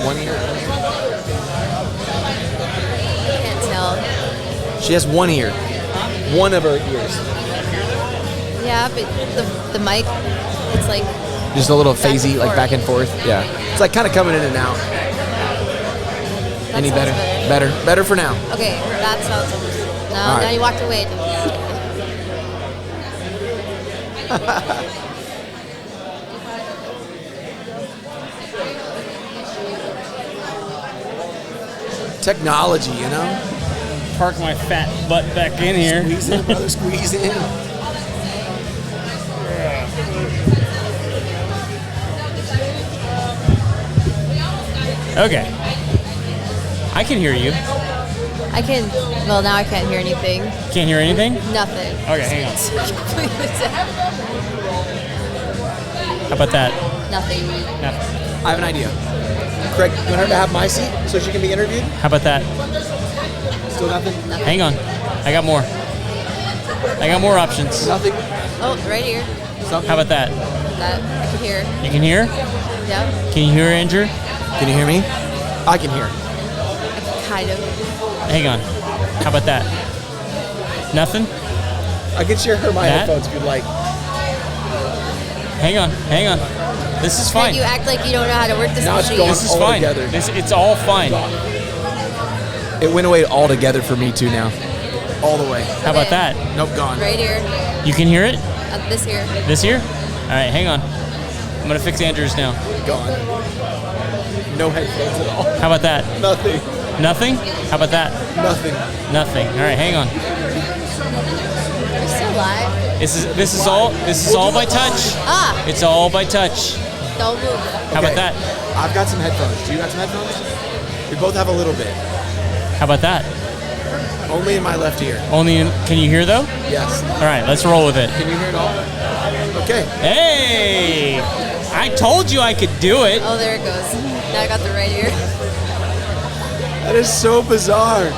One ear. Can't tell. She has one ear. One of her ears. Yeah, but the mic, it's like Just a little Back and phasey, like forth. back and forth. Yeah. It's like kind of coming in and out. that Any sounds better? Better for now. Okay, that sounds almost. No, All right. now you walked away. Technology, you know? Park my fat butt back in here. Squeeze in, brother, squeeze in. Okay. I can hear you. I can. Well, now I can't hear anything. Can't hear anything? Nothing. Okay, hang on. Completely dead. How about that? Nothing. Yeah. I have an idea. Craig, you want her to have my seat so she can be interviewed? How about that? Still nothing? Hang on. I got more. I got more options. Nothing? Oh, right here. How about that? That I can hear. You can hear? Yep. Can you hear Andrew? Can you hear me? I can hear. Kind of. Hang on. How about that? Nothing? I can share her my That? headphones if you'd like. Hang on. Hang on. This is fine. You act like you don't know how to work this Now it's machine. going This is all fine. together. It's all fine. It went away altogether for me too now. All the way. How about that? Nope, gone. Right here. You can hear it? This here. This here? All right, hang on. I'm going to fix Andrew's now. Gone. No headphones at all. How about that? Nothing. Nothing? How about that? Nothing. Nothing. All right, hang on. You're still live. This is all by touch. Ah, It's all by touch. don't move. How about that? I've got some headphones. Do you got some headphones? We both have a little bit. How about that? Only in my left ear. Can you hear though? Yes. All right, let's roll with it. Can you hear it all? Okay. Hey! I told you I could do it. Oh, there it goes. Now I got the right ear. That is so bizarre.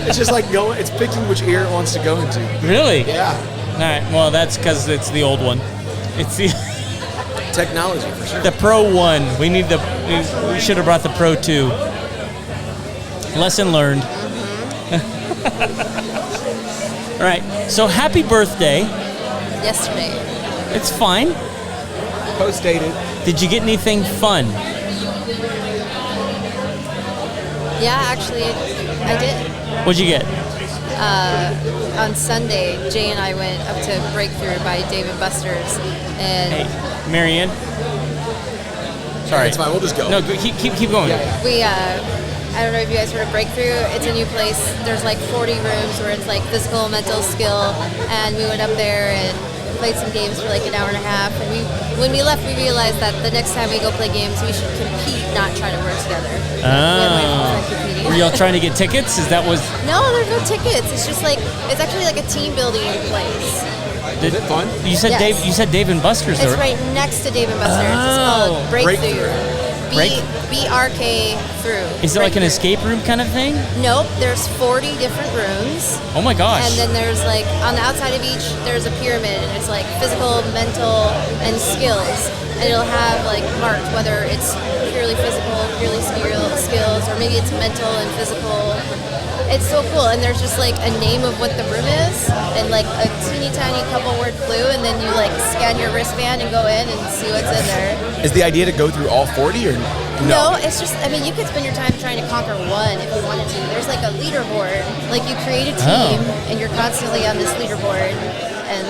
It's just like it's picking which ear it wants to go into. Really? Yeah. All right. Well, that's because it's the old one. It's the Technology for sure. the Pro 1. We should have brought the Pro 2. Lesson learned. All right. So happy birthday. Yesterday. It's fine. Post dated. Did you get anything fun? Yeah, actually, I did. What'd you get? On Sunday, Jay and I went up to Breakthrough by Dave & Buster's, and Hey, Marianne. Sorry. It's fine. We'll just go. No, keep going. We, I don't know if you guys heard of Breakthrough. It's a new place. There's like 40 rooms where it's like physical, mental, skill, and we went up there and played some games for like an hour and a half. And when we left, we realized that the next time we go play games, we should compete, not try to work together. Oh. Were y'all trying to get tickets? Is that was? No, there's no tickets. It's just like it's actually like a team building place. Is it fun? You said Yes. You said Dave and Buster's. It's though. right next to Dave and Buster's. It's called Breakthrough. BRK through. Is it like an escape room kind of thing? Nope. There's 40 different rooms. Oh my gosh. And then there's like on the outside of each, there's a pyramid, and it's like physical, mental, and skills. And it'll have like marked whether it's purely physical, purely skills, or maybe it's mental and physical. It's so cool, and there's just like a name of what the room is, and like a teeny tiny couple word clue, and then you like scan your wristband and go in and see what's in there. Is the idea to go through all 40 or No, it's just, I mean, you could spend your time trying to conquer one if you wanted to. There's like a leaderboard, like you create a team, and you're constantly on this leaderboard, and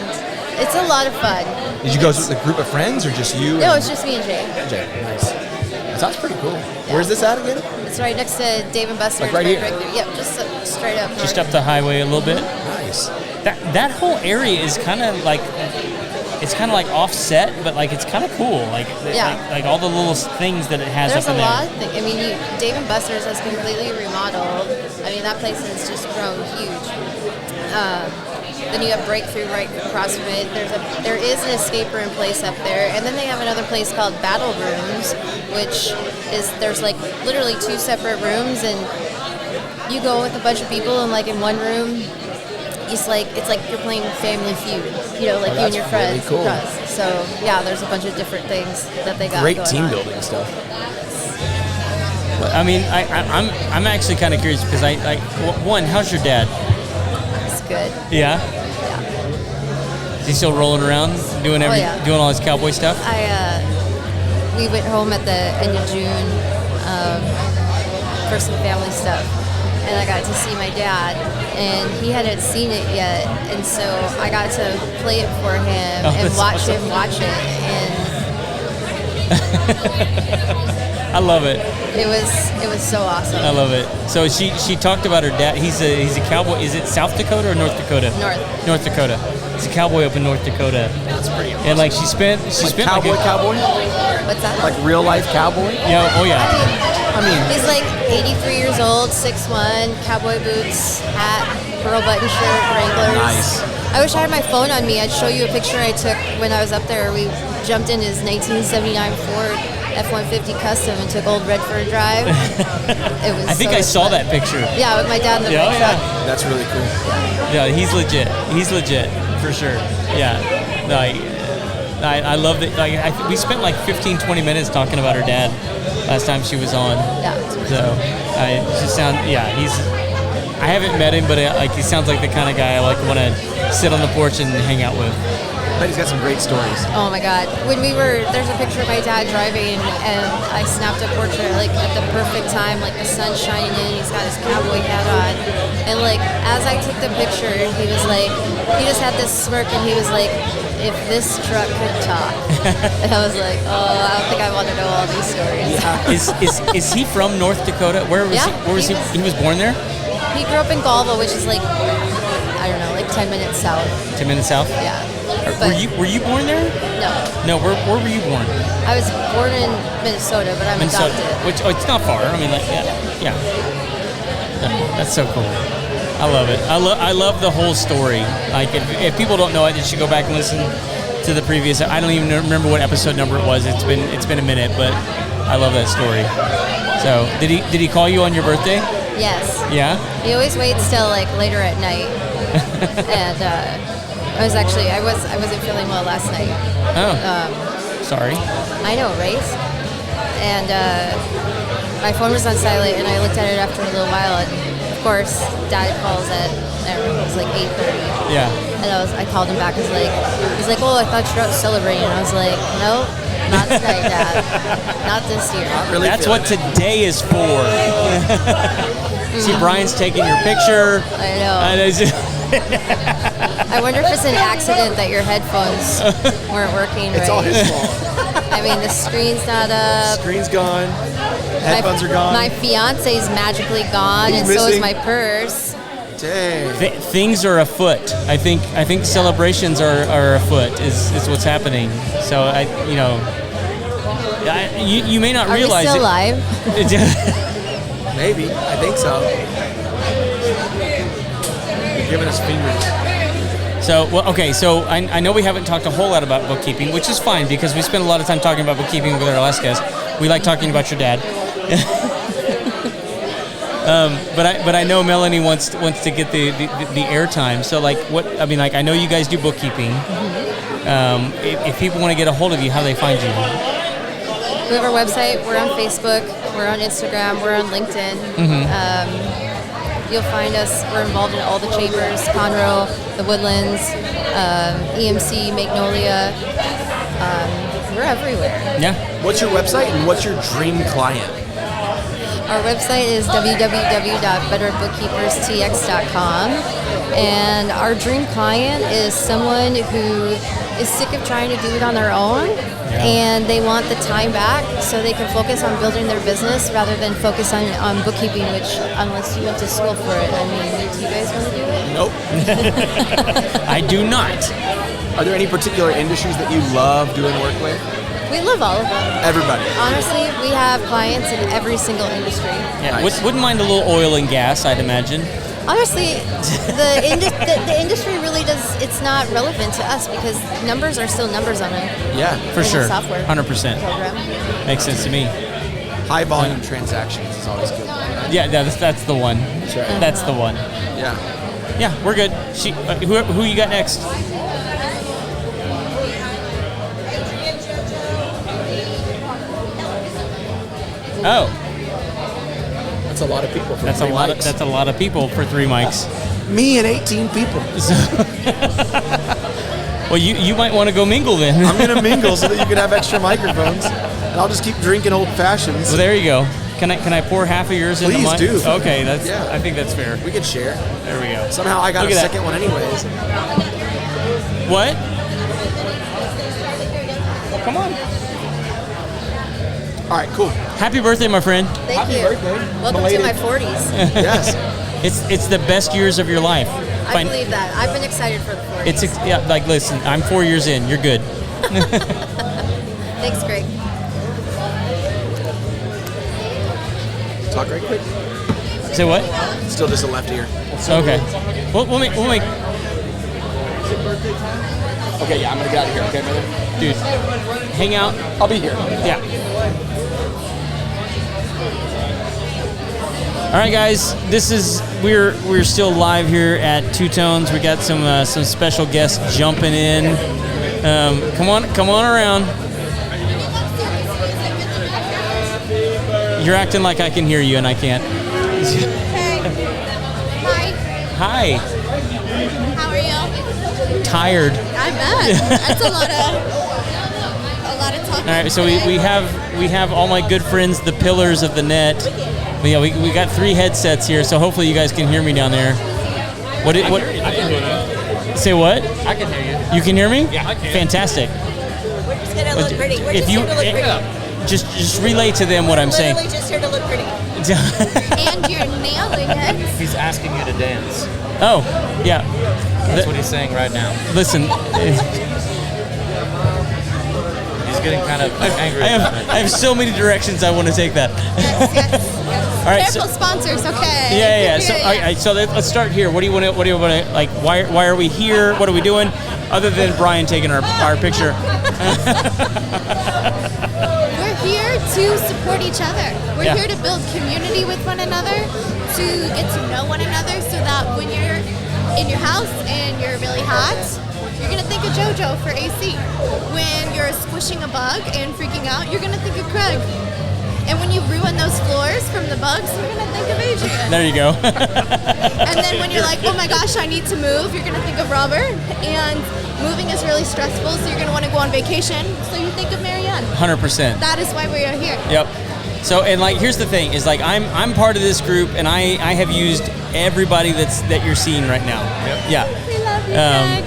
it's a lot of fun. Did you go with a group of friends or just you? No, it's just me and Jay. Jay, nice. That sounds pretty cool. Where's this at again? It's right next to Dave and Buster's. Like right here? Breakthrough. Yep, just straight up. Just up the highway a little bit. Nice. That whole area is kind of like, it's kind of like offset, but like it's kind of cool. Like like all the little things that it has There's up in a lot. there. I mean, Dave and Buster's has completely remodeled. I mean, that place has just grown huge. Then you have Breakthrough right across from it. There is an escape room place up there, and then they have another place called Battle Rooms, which is there's like literally 2 separate rooms, and you go with a bunch of people, and like in one room, it's like you're playing Family Feud, you know, like you and your friends. Really cool. Across. So yeah, there's a bunch of different things that they got. Great going team on. building stuff. I mean, I'm actually kind of curious because one, how's your dad? It's good. Yeah. Is he still rolling around, doing doing all his cowboy stuff? We went home at the end of June for some family stuff, and I got to see my dad, and he hadn't seen it yet, and so I got to play it for him and watch him watch it, and I love it. it was so awesome. I love it. So she talked about her dad. He's a cowboy. Is it South Dakota or North Dakota? North Dakota. He's a cowboy up in North Dakota. That's pretty awesome. And like she spent cowboy. What's that? Like real life cowboy? Yeah. Oh yeah. I mean, He's like 83 years old, 6'1", cowboy boots, hat, pearl button shirt, Wranglers. Nice. I wish I had my phone on me. I'd show you a picture I took when I was up there. We jumped in his 1979 Ford F-150 Custom and took Old Red for a drive. It was. I think so I saw fun. that picture. Yeah, with my dad in the Yeah, red yeah. truck. that's really cool. Yeah, he's legit. He's legit for sure. Yeah. No, I love it. Like, we spent like 15, 20 minutes talking about her dad last time she was on. Yeah. So I just I haven't met him, but he sounds like the kind of guy I like want to sit on the porch and hang out with. But he's got some great stories. Oh my God! There's a picture of my dad driving, and I snapped a portrait like at the perfect time, like the sun's shining in. He's got his cowboy hat on, and like as I took the picture, he just had this smirk, and he was like, "If this truck could talk," and I was like, "Oh, I don't think I want to know all these stories." Is he from North Dakota? Where was he? He was born there? He grew up in Galva, which is like, I don't know, like 10 minutes south. 10 minutes south? Yeah. Were you born there? No. No, where were you born? I was born in Minnesota, but I'm adopted. Which it's not far. I mean, like yeah. No, that's so cool. I love it. I love the whole story. Like if people don't know it, they should go back and listen to the previous. I don't even remember what episode number it was. It's been a minute, but I love that story. So did he call you on your birthday? Yes. Yeah. He always waits till like later at night, and I wasn't feeling well last night. Oh. Sorry. I know, right? And my phone was on silent, and I looked at it after a little while, and of course, Dad calls at it was like 8:30. Yeah. And I called him back. He's like, "Oh, I thought you were out celebrating." And I was like, "No, not tonight, Dad. Not this year." Really That's what today is for. See, Brian's taking your picture. I know. I wonder if it's an accident that your headphones weren't working right. It's all his fault. I mean, the screen's not up. Screen's gone. Headphones are gone. My fiance's magically gone, He's and so is missing. my purse. Dang. Things are afoot. I think celebrations are afoot is what's happening. So you may not Are realize we still it. live? Maybe. I think so. You're giving us fingers. So, I know we haven't talked a whole lot about bookkeeping, which is fine because we spent a lot of time talking about bookkeeping with our last guest. We like talking about your dad. But I know Melanie wants to get the airtime. So I know you guys do bookkeeping. If people want to get a hold of you, how do they find you? We have our website. We're on Facebook. We're on Instagram. We're on LinkedIn. You'll find us. We're involved in all the chambers, Conroe, the Woodlands, EMC, Magnolia. We're everywhere. Yeah. What's your website and what's your dream client? Our website is www.betterbookkeeperstx.com, and our dream client is someone who is sick of trying to do it on their own, and they want the time back so they can focus on building their business rather than focus on bookkeeping, which, unless you went to school for it, I mean, do you guys want to do it? Nope. I do not. Are there any particular industries that you love doing work with? We love all of them. Everybody. Honestly, we have clients in every single industry. Yeah. Wouldn't mind a little oil and gas, I'd imagine. Honestly, the industry really does. It's not relevant to us because numbers are still numbers on it. Yeah, for sure. Software 100%. program. Makes sense to me. High volume transactions is always good. Yeah, that's the one. That's right. That's the one. Yeah. Yeah, we're good. Who you got next? Oh, That's a lot of people for that's three a lot. mics. That's a lot of people for 3 mics. Me and 18 people. Well, you might want to go mingle then. I'm gonna mingle so that you can have extra microphones, and I'll just keep drinking old fashions. Well, there you go. Can I pour half of yours in the Please mic? do. Okay, that's. Yeah. I think that's fair. We can share. There we go. Somehow I got Look a at that. second one anyways. What? Come on. All right, cool. Happy birthday, my friend. Thank Happy you. birthday. Welcome Belated. to my 40s. Yes. It's the best years of your life. I believe that. I've been excited for the 40s. Listen, I'm 4 years in. You're good. Thanks, Greg. Talk right quick. Say what? Still just a left ear. Okay. We'll make. Okay, yeah, I'm gonna get out of here. Okay, brother. Dude, hang out. I'll be here. Yeah. All right, guys. We're still live here at Two Tones. We got some special guests jumping in. Come on around. You're acting like I can hear you and I can't. Hey. Hi. How are you? Tired. I bet. That's a lot of talking. All right, so we have all my good friends, the pillars of the net. But yeah, we got 3 headsets here, so hopefully you guys can hear me down there. What? I can hear you. Say what? I can hear you. You can hear me? Yeah, I can. Fantastic. We're just gonna look pretty. We're If just you here to look pretty. just relay to them what I'm saying. Literally just here to look pretty. And you're nailing it. He's asking you to dance. Oh, yeah. That's what he's saying right now. Listen, He's getting kind of angry. I have so many directions I want to take that. Yes. All right, Careful sponsors, okay. Yeah. So, all right, so let's start here. What do you want to like? Why are we here? What are we doing? Other than Brian taking our picture. We're here to support each other. We're Yeah. here to build community with one another, to get to know one another, so that when you're in your house and you're really hot, you're gonna think of JoJo for AC. When you're squishing a bug and freaking out, you're gonna think of Craig. And when you ruin those floors from the bugs, you're gonna think of Adrian. There you go. And then when you're like, oh my gosh, I need to move, you're gonna think of Robert. And moving is really stressful, so you're gonna want to go on vacation, so you think of Marianne. 100%. That is why we are here. Yep. So, and like, here's the thing: is like I'm part of this group, and I have used everybody that you're seeing right now. Yep. Yeah. We love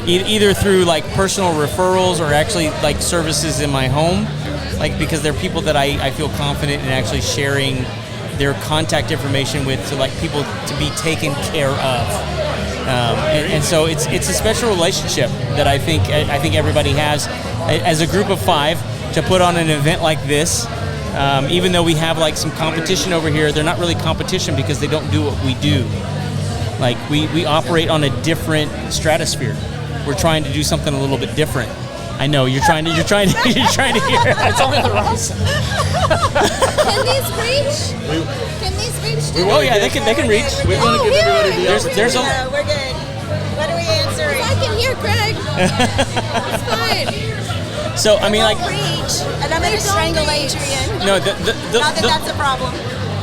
you, Greg. Either through like personal referrals or actually like services in my home, like because they're people that I feel confident in actually sharing their contact information with, to like people to be taken care of. And so it's a special relationship that I think everybody has as a group of 5 to put on an event like this. Even though we have like some competition over here, they're not really competition because they don't do what we do. Like we operate on a different stratosphere. We're trying to do something a little bit different. I know you're trying to hear. It's only the wrong side. Can these reach? Can these reach? Oh yeah, they can reach. We want to give everybody the opportunity. There's a. No, we're good. What are we answering? I can hear Greg. It's fine. So I mean, like, Reach. And I'm going to strangle Adrian. no, Not that that's a problem.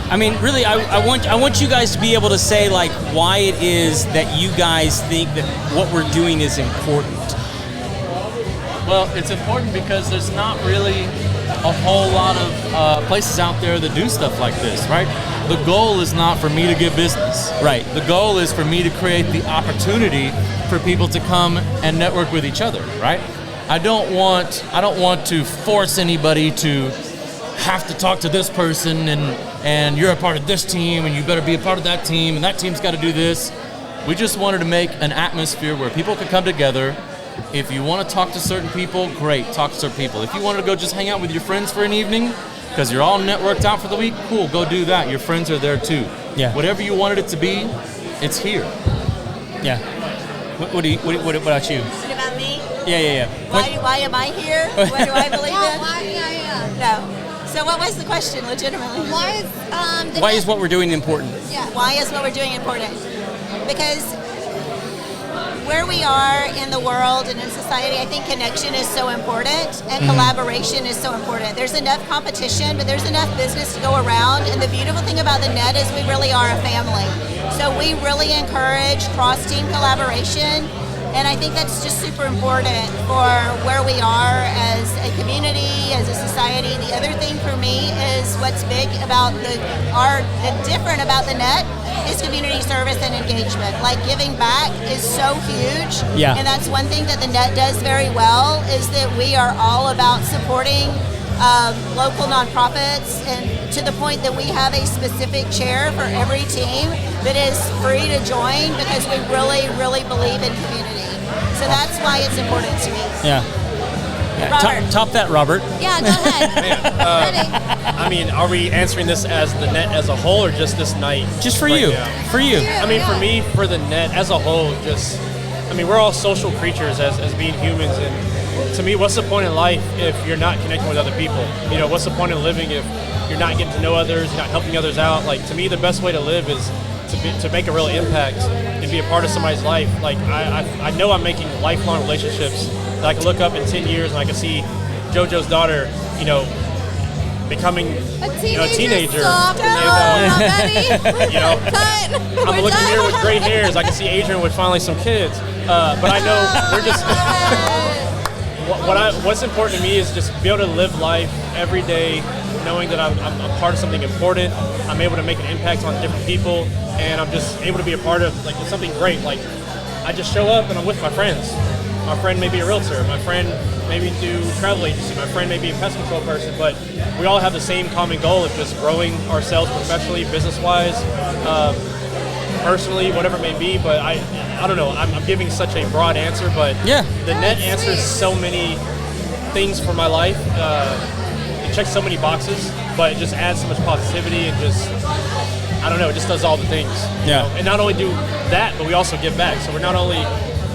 I mean, really, I want you guys to be able to say like why it is that you guys think that what we're doing is important. Well, it's important because there's not really a whole lot of places out there that do stuff like this, right? The goal is not for me to get business. Right. The goal is for me to create the opportunity for people to come and network with each other, right? I don't want to force anybody to have to talk to this person and you're a part of this team and you better be a part of that team and that team's got to do this. We just wanted to make an atmosphere where people could come together. If you want to talk to certain people, great, talk to certain people. If you wanted to go just hang out with your friends for an evening because you're all networked out for the week, cool, go do that. Your friends are there too. Yeah. Whatever you wanted it to be, it's here. Yeah. What about you? Is it about me? Yeah. Why am I here? What do I believe in? Yeah. No. So what was the question, legitimately? Why is what we're doing important? Yeah. Why is what we're doing important? Because where we are in the world and in society, I think connection is so important and collaboration is so important. There's enough competition, but there's enough business to go around. And the beautiful thing about the net is we really are a family. So we really encourage cross-team collaboration. And I think that's just super important for where we are as a community, as a society. The other thing for me is what's big about the different about the net is community service and engagement. Like giving back is so huge. Yeah. And that's one thing that the net does very well is that we are all about supporting local nonprofits, and to the point that we have a specific chair for every team that is free to join because we really, really believe in community. So that's why it's important to me. Yeah. Robert. Top that, Robert. Yeah, go ahead. Ready? I mean, are we answering this as the net as a whole or just this night? Just for right you. now? For you. I mean, for me, for the net as a whole, we're all social creatures as being humans. And to me, what's the point in life if you're not connecting with other people? You know, what's the point in living if you're not getting to know others, you're not helping others out? Like, to me, the best way to live is to make a real impact and be a part of somebody's life. Like, I know I'm making lifelong relationships that I can look up in 10 years and I can see JoJo's daughter, becoming a teenager. Stop. And, Cut. I'm looking here with gray hairs. I can see Adrian with finally some kids. But I know we're just... What's important to me is just be able to live life every day knowing that I'm a part of something important. I'm able to make an impact on different people, and I'm just able to be a part of something great. Like, I just show up and I'm with my friends. My friend may be a realtor. My friend maybe do travel agency. My friend may be a pest control person, but we all have the same common goal of just growing ourselves professionally, business-wise, personally, whatever it may be. But I don't know. I'm giving such a broad answer, but the net answers so many things for my life. It checks so many boxes, but it just adds so much positivity and just, I don't know, it just does all the things. Yeah. And not only do that, but we also give back. So we're not only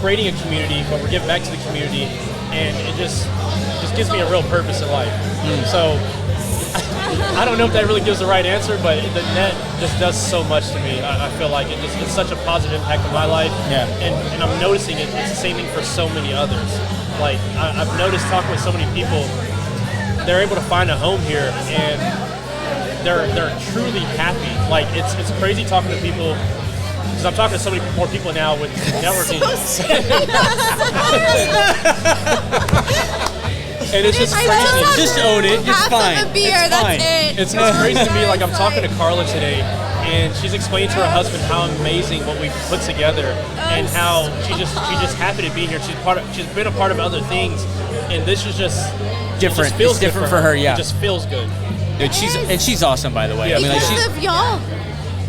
creating a community, but we're giving back to the community, and it just gives me a real purpose in life. So I don't know if that really gives the right answer, but the net just does so much to me. I feel like it's such a positive impact on my life. Yeah. And I'm noticing it's the same thing for so many others. Like, I've noticed talking with so many people, they're able to find a home here and they're truly happy. Like, it's crazy talking to people, because I'm talking to so many more people now with networking. And it's just crazy. Just own it. It's half fine. of a beer. It's That's fine. it. It's crazy to me. Like, I'm talking to Carla today, and she's explaining to her husband how amazing what we've put together, and how she's just happy to be here. She's been a part of other things, and this is just Different. It just feels It's different good for her, yeah. It just feels good. Dude, she's awesome, by the way. Yeah. I mean, like, Because of y'all.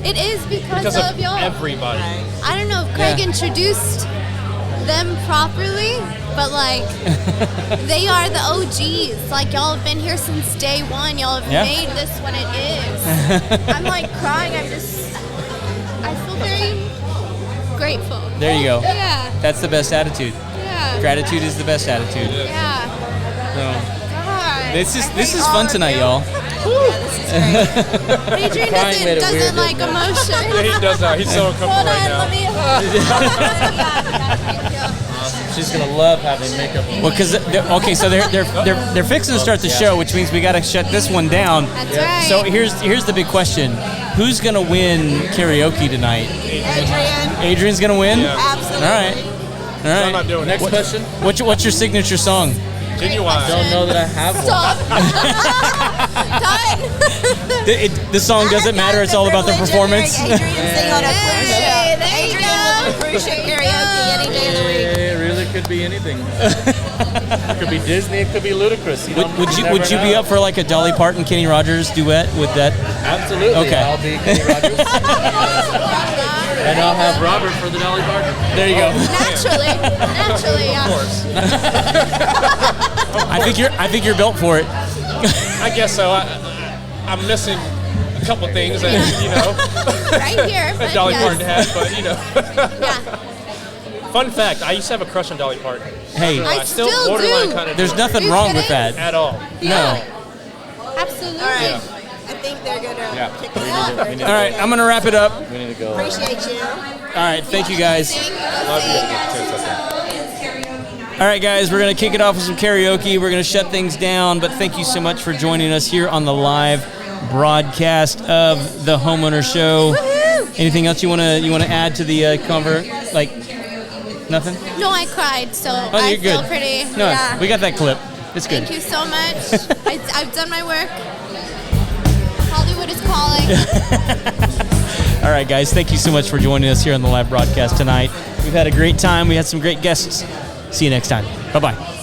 It is because of y'all. Everybody. I don't know if Craig introduced them properly, but like they are the OGs. Like y'all have been here since day one. Y'all have made this what it is. I'm like crying. I feel very grateful. there you go. Yeah. That's the best attitude. Yeah. Gratitude is the best attitude. Yeah. So, God. this is fun tonight, y'all. Adrian doesn't like emotion. Yeah, he does now. He's so uncomfortable Hold right on, now. She's gonna love having makeup. Well, because so they're fixing to start the show, which means we got to shut this one down. That's right. So here's the big question: who's gonna win karaoke tonight? Adrian. Adrian's gonna win. Yeah. Absolutely. All right. All right. I'm not doing it. Next question. What's your signature song? Genuine. Don't know that I have one. Stop. Done. The song doesn't matter. It's all about the performance. Adrian sing on a cruise ship. Hey, there you Adrian go. will cruise ship karaoke any day of the week. It really could be anything. It could be Disney. It could be Ludacris. Would you be up for like a Dolly Parton, Kenny Rogers duet with that? Absolutely. Okay. I'll be Kenny Rogers. And I'll have Robert for the Dolly Parton. There you go. Naturally, yeah. Of course. I think you're built for it. I guess so. I'm missing a couple things that, Right here. But Dolly yes. Parton had, but, Yeah. Fun fact, I used to have a crush on Dolly Parton. Hey, I still borderline do. kind of there's nothing You wrong with kidding? that. at all. No. Absolutely. All right. I think they're going to kick us off. All right, I'm gonna wrap it up. We need to go. Appreciate you. All right, thank you guys. Love you. All right, guys, we're going to kick it off with some karaoke. We're going to shut things down, but thank you so much for joining us here on the live broadcast of the Homeowner Show. Woohoo! Anything else you want to add to the cover? Like nothing? No, I cried, so Oh, I you're feel good. pretty. No, Yeah. we got that clip. It's good. Thank you so much. I've done my work. Hollywood is calling. All right, guys, thank you so much for joining us here on the live broadcast tonight. We've had a great time. We had some great guests. See you next time. Bye-bye.